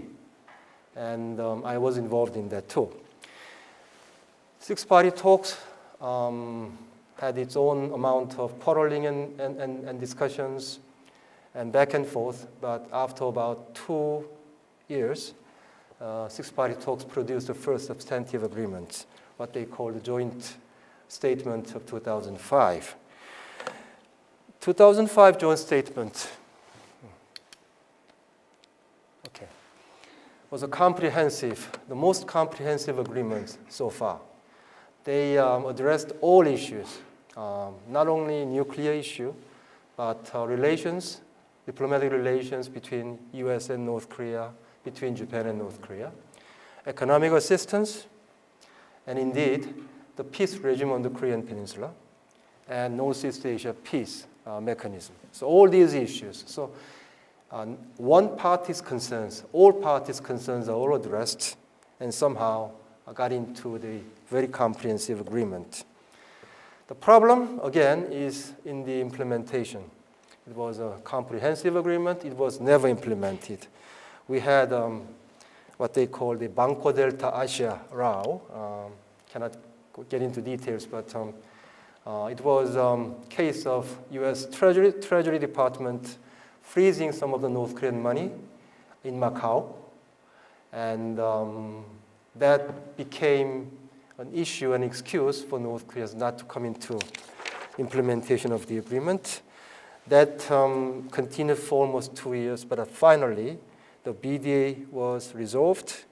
and I was involved in that too. Sixparty talks had its own amount of quarreling and discussions and back and forth, but after about 2 years, Sixparty talks produced the first substantive agreement, what they call the Joint Statement of 2005. 2005 Joint Statement was a comprehensive, the most comprehensive agreement so far. They addressed all issues, not only nuclear issue, but relations, diplomatic relations between US and North Korea, between Japan and North Korea, economic assistance, and indeed the peace regime on the Korean Peninsula, and Northeast Asia peace mechanism. So all these issues. So one party's concerns, all parties' concerns are all addressed and somehow got into the very comprehensive agreement. The problem, again, is in the implementation. It was a comprehensive agreement. It was never implemented. We had what they call the Bangko Delta Asia row. Cannot get into details, but it was a case of U.S. Treasury Department freezing some of the North Korean money in Macau. And that became an issue, an excuse for North Korea not to come into implementation of the agreement. That continued for almost 2 years, but finally, the BDA was resolved,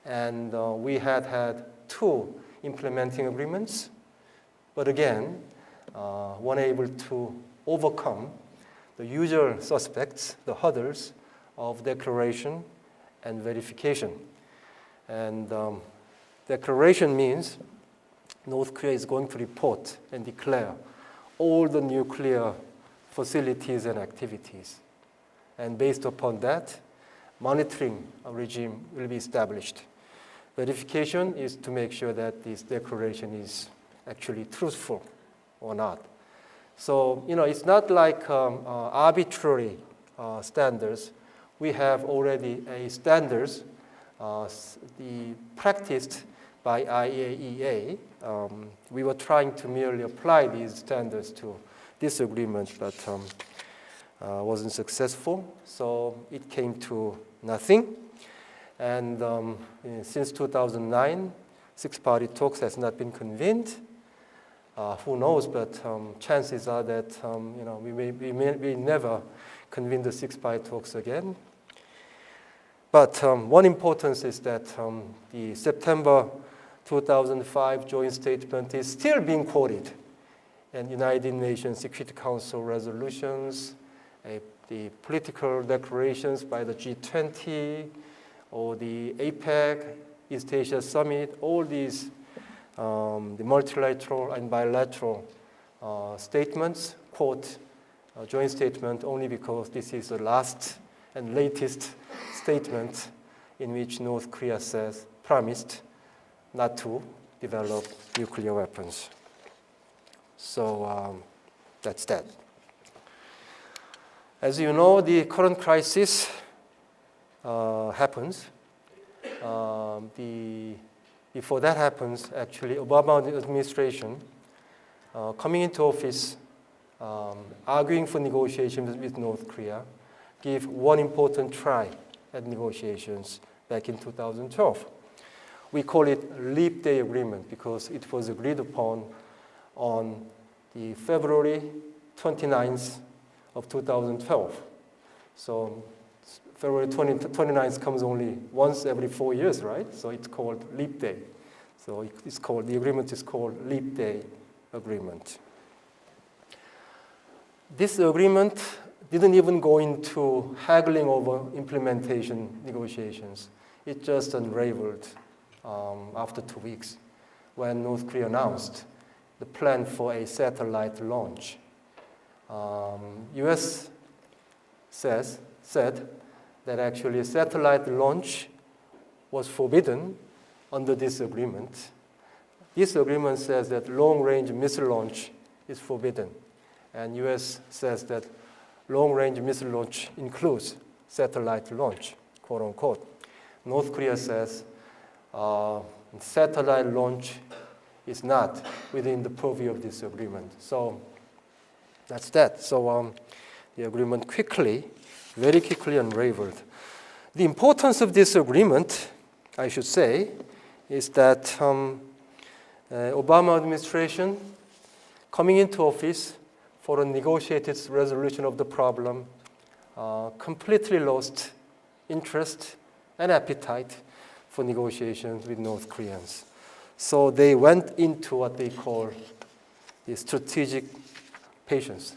and we had 2 implementing agreements, but again, weren't able to overcome the usual suspects, the hurdles of declaration and verification. And declaration means North Korea is going to report and declare all the nuclear facilities and activities. And based upon that, monitoring regime will be established. Verification is to make sure that this declaration is actually truthful or not. So, it's not like arbitrary standards. We have already a standards practiced by IAEA. We were trying to merely apply these standards to this agreement, but wasn't successful. So it came to nothing. And since 2009, Six-Party talks has not been convened. Who knows? But chances are that we may never convene the Six-Party talks again. But one importance is that the September 2005 joint statement is still being quoted in United Nations Security Council resolutions, the political declarations by the G20 or the APEC, East Asia Summit, all these the multilateral and bilateral statements quote a joint statement only because this is the last and latest statement in which North Korea promised not to develop nuclear weapons. So that's that. As you know, the current crisis happens. Before that happens, actually, Obama administration coming into office, arguing for negotiations with North Korea, gave one important try at negotiations back in 2012. We call it Leap Day Agreement because it was agreed upon on the February 29th of 2012. So February 29th comes only once every 4 years, right? So it's called Leap Day. So the agreement is called Leap Day Agreement. This agreement didn't even go into haggling over implementation negotiations. It just unraveled after 2 weeks when North Korea announced the plan for a satellite launch. US said that actually satellite launch was forbidden under this agreement. This agreement says that long-range missile launch is forbidden. And US says that long-range missile launch includes satellite launch, quote unquote. North Korea says satellite launch is not within the purview of this agreement. So that's that. So the agreement very quickly unraveled. The importance of this agreement, I should say, is that Obama administration coming into office for a negotiated resolution of the problem completely lost interest and appetite for negotiations with North Koreans. So they went into what they call the strategic patience.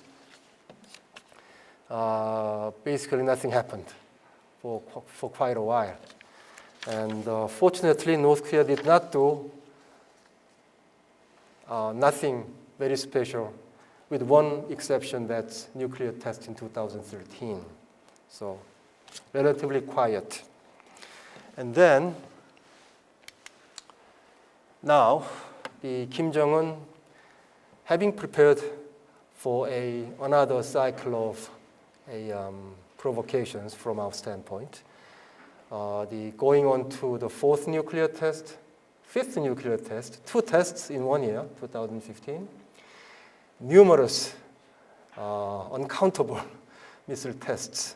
Basically, nothing happened for quite a while. And fortunately, North Korea did not do nothing very special, with one exception, that's nuclear test in 2013. So relatively quiet. And then, now, the Kim Jong-un, having prepared for another cycle of provocations from our standpoint, going on to the fifth nuclear test, 2 tests in 1 year, 2015, numerous, uncountable missile tests.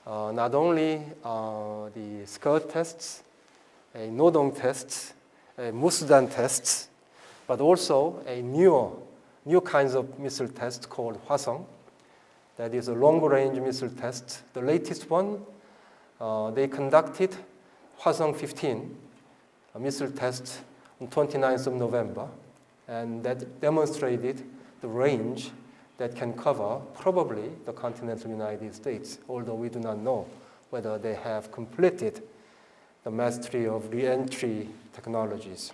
Not only the Scud tests, Nodong tests, Musdan tests, but also new kinds of missile tests called Hwasong. That is a long-range missile test. The latest one, they conducted Hwasong 15, a missile test on 29th of November, and that demonstrated the range that can cover probably the continental United States, although we do not know whether they have completed the mastery of re-entry technologies.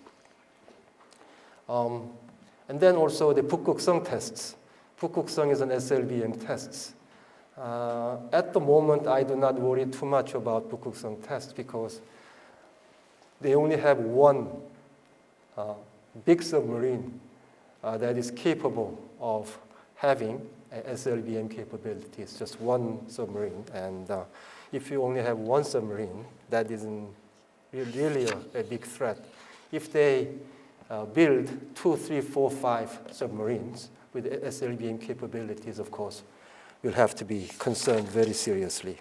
And then also the Bukguksong tests. Bukguksong is an SLBM test. At the moment, I do not worry too much about Bukguksong tests because they only have one big submarine that is capable of having SLBM capabilities, just one submarine. And if you only have one submarine, that isn't really a big threat. If they build 2, 3, 4, 5 submarines with SLBM capabilities, of course, we'll have to be concerned very seriously.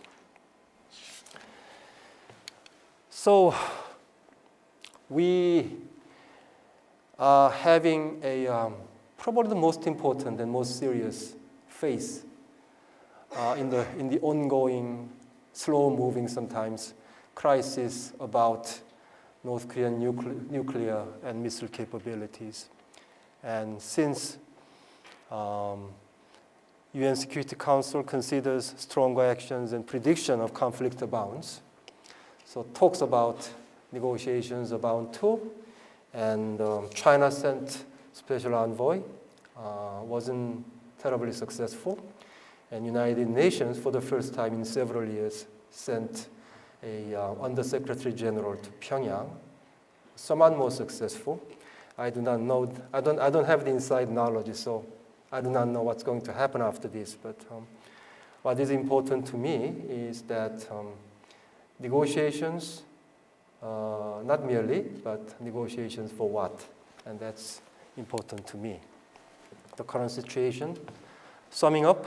So we are having probably the most important and most serious phase in the ongoing, slow-moving sometimes crisis about North Korean nuclear and missile capabilities. And since UN Security Council considers stronger actions and prediction of conflict abounds, so talks about negotiations abound too, and China sent special envoy, wasn't terribly successful, and United Nations for the first time in several years sent a Undersecretary General to Pyongyang, somewhat more successful. I do not know, I don't have the inside knowledge, so I do not know what's going to happen after this, but what is important to me is that negotiations, not merely, but negotiations for what? And that's important to me. The current situation, summing up,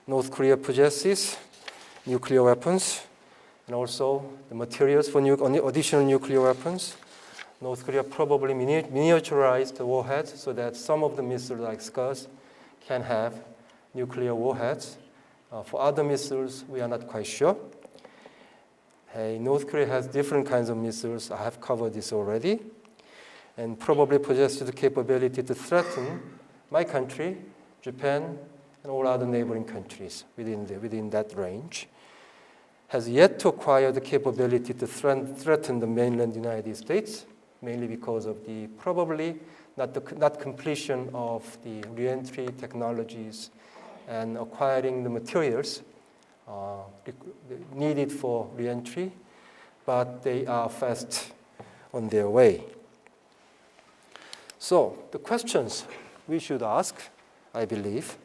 North Korea possesses nuclear weapons and also the materials for additional nuclear weapons. North Korea probably miniaturized the warheads so that some of the missiles like Scuds can have nuclear warheads. For other missiles, we are not quite sure. North Korea has different kinds of missiles. I have covered this already. And probably possesses the capability to threaten my country, Japan, and all other neighboring countries within that range. Has yet to acquire the capability to threaten the mainland United States, mainly because of the probably not completion of the re-entry technologies and acquiring the materials needed for re-entry, but they are fast on their way. So the questions we should ask, I believe,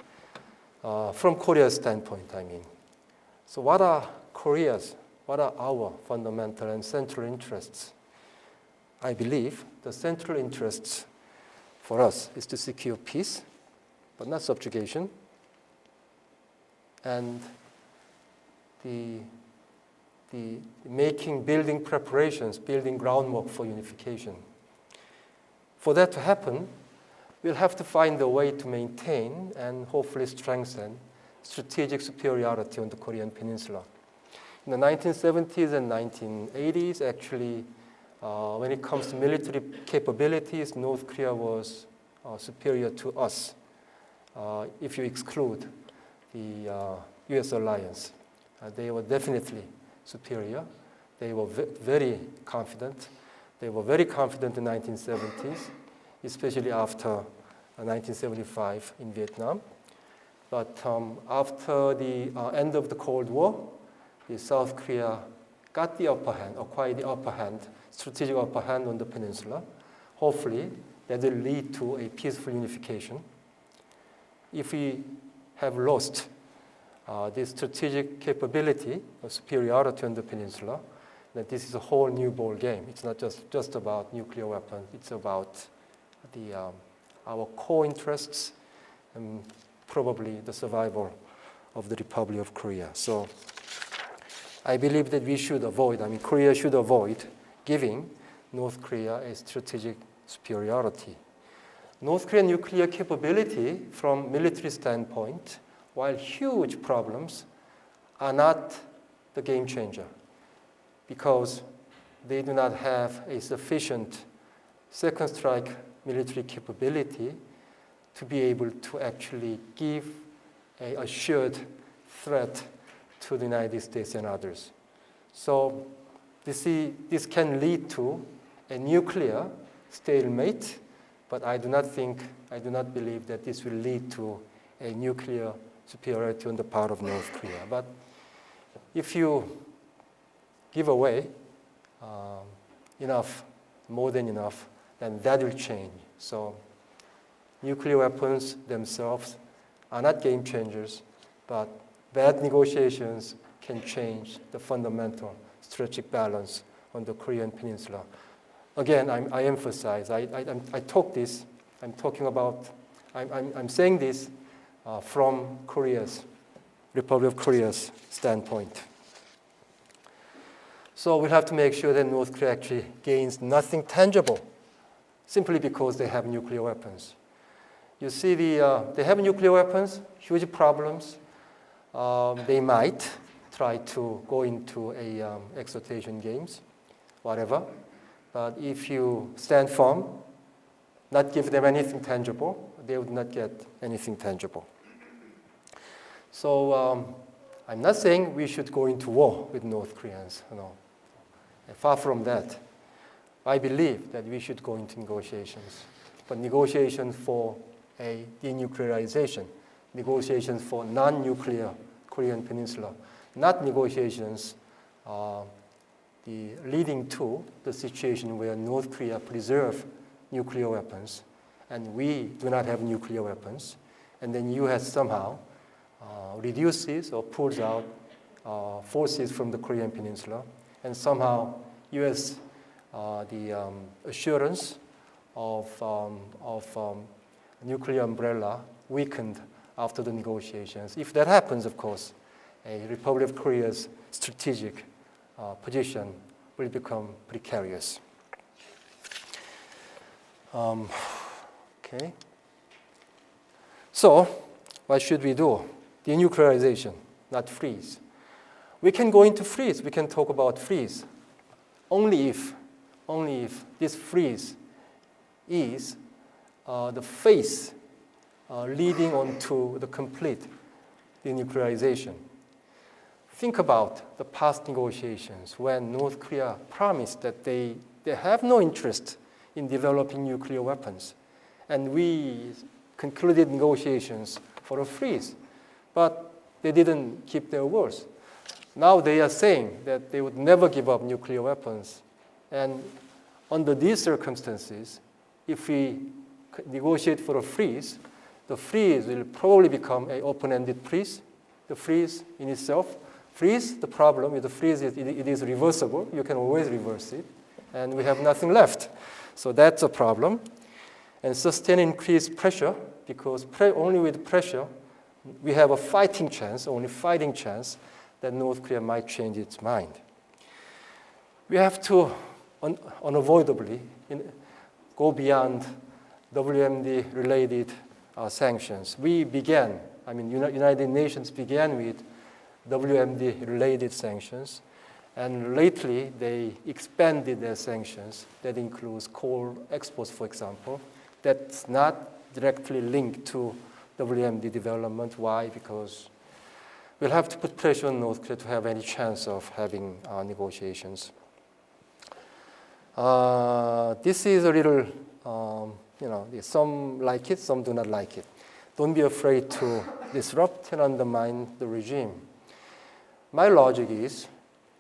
from Korea's standpoint, I mean. So what are our fundamental and central interests? I believe the central interests for us is to secure peace, but not subjugation, and the building preparations, building groundwork for unification. For that to happen, we'll have to find a way to maintain and hopefully strengthen strategic superiority on the Korean Peninsula. In the 1970s and 1980s, actually, when it comes to military capabilities, North Korea was superior to us, if you exclude the US alliance. They were definitely superior. They were very confident. They were very confident in the 1970s, especially after 1975 in Vietnam. But after the end of the Cold War, the South Korea got the upper hand, acquired the upper hand, strategic upper hand on the peninsula. Hopefully, that will lead to a peaceful unification. If we have lost this strategic capability of superiority on the peninsula, that this is a whole new ball game. It's not just about nuclear weapons. It's about our core interests and probably the survival of the Republic of Korea. So I believe that Korea should avoid giving North Korea a strategic superiority. North Korean nuclear capability from military standpoint, while huge problems, are not the game changer because they do not have a sufficient second strike military capability to be able to actually give an assured threat to the United States and others. So this can lead to a nuclear stalemate, but I do not believe that this will lead to a nuclear superiority on the part of North Korea. But if you give away enough, more than enough, then that will change. So nuclear weapons themselves are not game changers, but bad negotiations can change the fundamental strategic balance on the Korean Peninsula. Again, I emphasize, I'm saying this from Republic of Korea's standpoint. So we have to make sure that North Korea actually gains nothing tangible simply because they have nuclear weapons. You see, they have nuclear weapons, huge problems. They might try to go into exhortation games, whatever. But if you stand firm, not give them anything tangible, they would not get anything tangible. So I'm not saying we should go into war with North Koreans. No. Far from that. I believe that we should go into negotiations, but negotiations for a denuclearization, negotiations for non-nuclear Korean Peninsula, not negotiations leading to the situation where North Korea preserve nuclear weapons and we do not have nuclear weapons, and then U.S. somehow reduces or pulls out forces from the Korean Peninsula, and somehow U.S. The assurance of nuclear umbrella weakened after the negotiations. If that happens, of course, a Republic of Korea's strategic position will become precarious. Okay. So, what should we do? Denuclearization, not freeze. We can go into freeze. We can talk about freeze only if this freeze is the phase leading on to the complete denuclearization. Think about the past negotiations when North Korea promised that they have no interest in developing nuclear weapons. And we concluded negotiations for a freeze. But they didn't keep their words. Now they are saying that they would never give up nuclear weapons. And under these circumstances, if we negotiate for a freeze, the freeze will probably become an open-ended freeze. The freeze in itself, the problem with the freeze is it is reversible. You can always reverse it. And we have nothing left. So that's a problem. and sustain increased pressure, because only with pressure we have a fighting chance that North Korea might change its mind. We have to unavoidably go beyond WMD-related sanctions. United Nations began with WMD-related sanctions, and lately they expanded their sanctions. That includes coal exports, for example. That's not directly linked to WMD development. Why? Because we'll have to put pressure on North Korea to have any chance of having negotiations. This is a little, some like it, some do not like it. Don't be afraid to disrupt and undermine the regime. My logic is,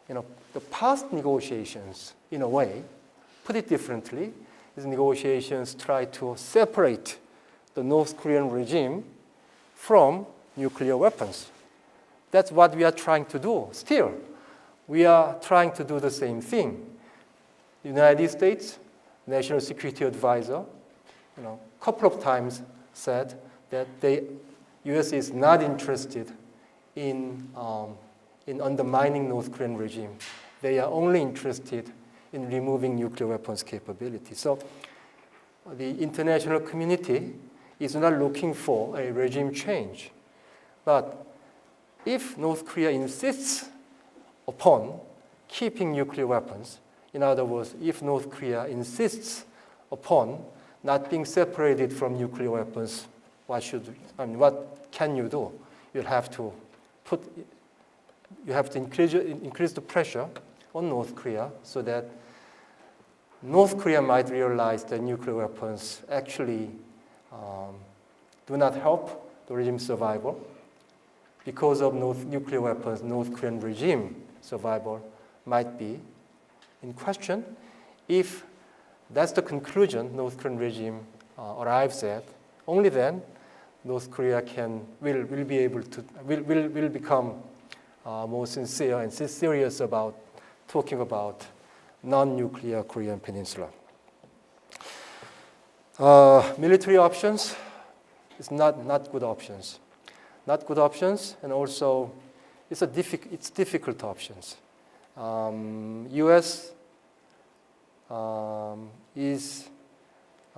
the past negotiations, in a way, put it differently, these negotiations try to separate the North Korean regime from nuclear weapons. That's what we are trying to do. Still, we are trying to do the same thing. The United States National Security Advisor, a couple of times said that the U.S. is not interested in undermining North Korean regime. They are only interested in removing nuclear weapons capability. So the international community is not looking for a regime change. But if North Korea insists upon keeping nuclear weapons, in other words, if North Korea insists upon not being separated from nuclear weapons, what can you do? You have to increase the pressure on North Korea so that North Korea might realize that nuclear weapons actually do not help the regime's survival. Because of nuclear weapons, North Korean regime survival might be in question. If that's the conclusion North Korean regime arrives at, only then North Korea will become more sincere and serious about talking about non-nuclear Korean Peninsula. Military options is not good options. Not good options, and also it's difficult options. U.S.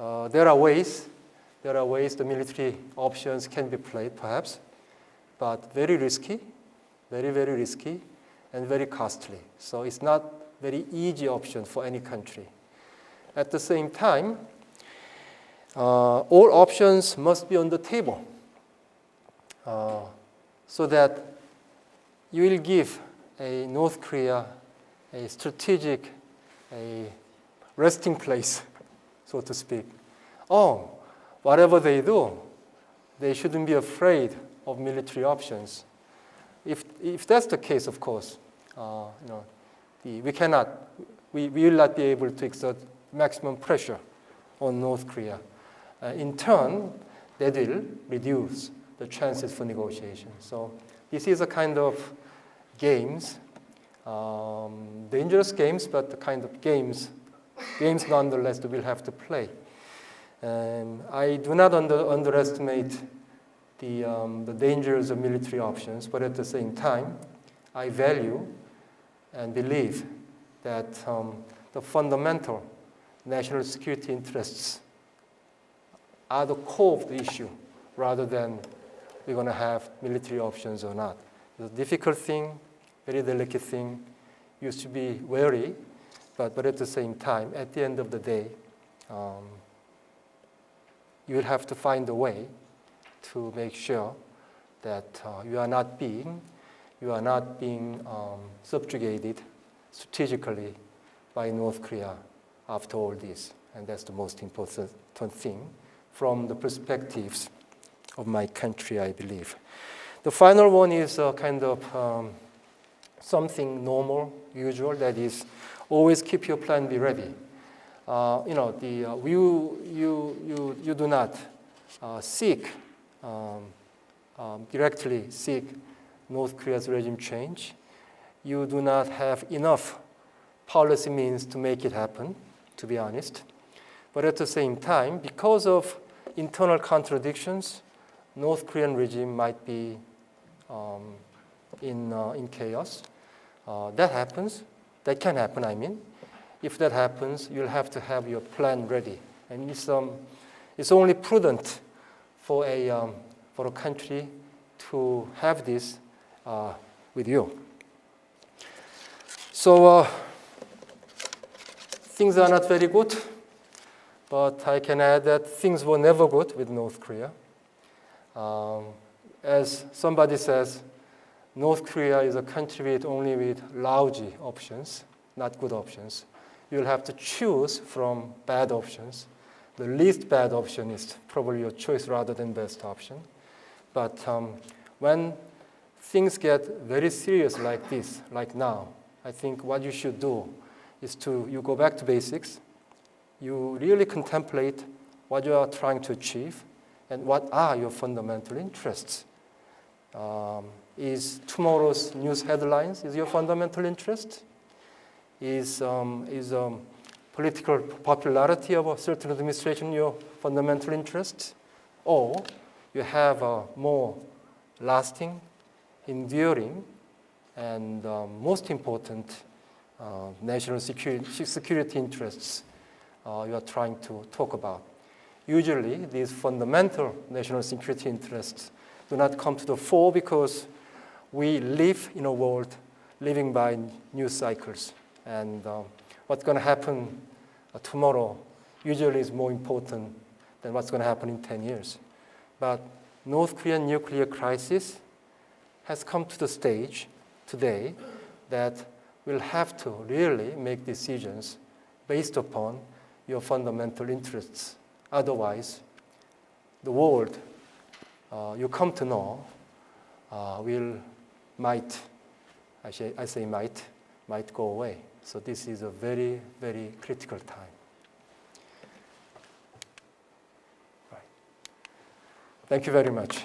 There are ways the military options can be played, perhaps, but very risky, very risky, and very costly. So it's not very easy option for any country. At the same time, all options must be on the table, so that you will give North Korea a strategic, resting place, so to speak. Whatever they do, they shouldn't be afraid of military options. If that's the case, of course, we will not be able to exert maximum pressure on North Korea. In turn, that will reduce the chances for negotiation. So this is a kind of games, dangerous games, but the kind of games nonetheless that we'll have to play. I do not underestimate the dangers of military options, but at the same time, I value and believe that the fundamental national security interests are the core of the issue, rather than we're going to have military options or not. It's a difficult thing, very delicate thing. You should be wary, but at the same time, at the end of the day, you will have to find a way to make sure that you are not being subjugated strategically by North Korea after all this. And that's the most important thing from the perspectives of my country, I believe. The final one is a kind of something normal, usual, that is always keep your plan B ready. You do not directly seek North Korea's regime change. You do not have enough policy means to make it happen, to be honest. But at the same time, because of internal contradictions, North Korean regime might be in chaos. That happens. That can happen, I mean. If that happens, you'll have to have your plan ready. And it's only prudent for a country to have this with you. So things are not very good, but I can add that things were never good with North Korea. As somebody says, North Korea is a country only with lousy options, not good options. You'll have to choose from bad options. The least bad option is probably your choice rather than best option. But when things get very serious like this, like now, I think what you should do is you go back to basics. You really contemplate what you are trying to achieve and what are your fundamental interests. Is tomorrow's news headlines is your fundamental interest? Is political popularity of a certain administration your fundamental interest? Or you have a more lasting, enduring, and most important national security interests you are trying to talk about. Usually, these fundamental national security interests do not come to the fore because we live in a world living by news cycles. And what's going to happen tomorrow usually is more important than what's going to happen in 10 years. But North Korean nuclear crisis has come to the stage today that we'll have to really make decisions based upon your fundamental interests. Otherwise, the world you come to know might go away. So this is a very, very critical time. Right. Thank you very much.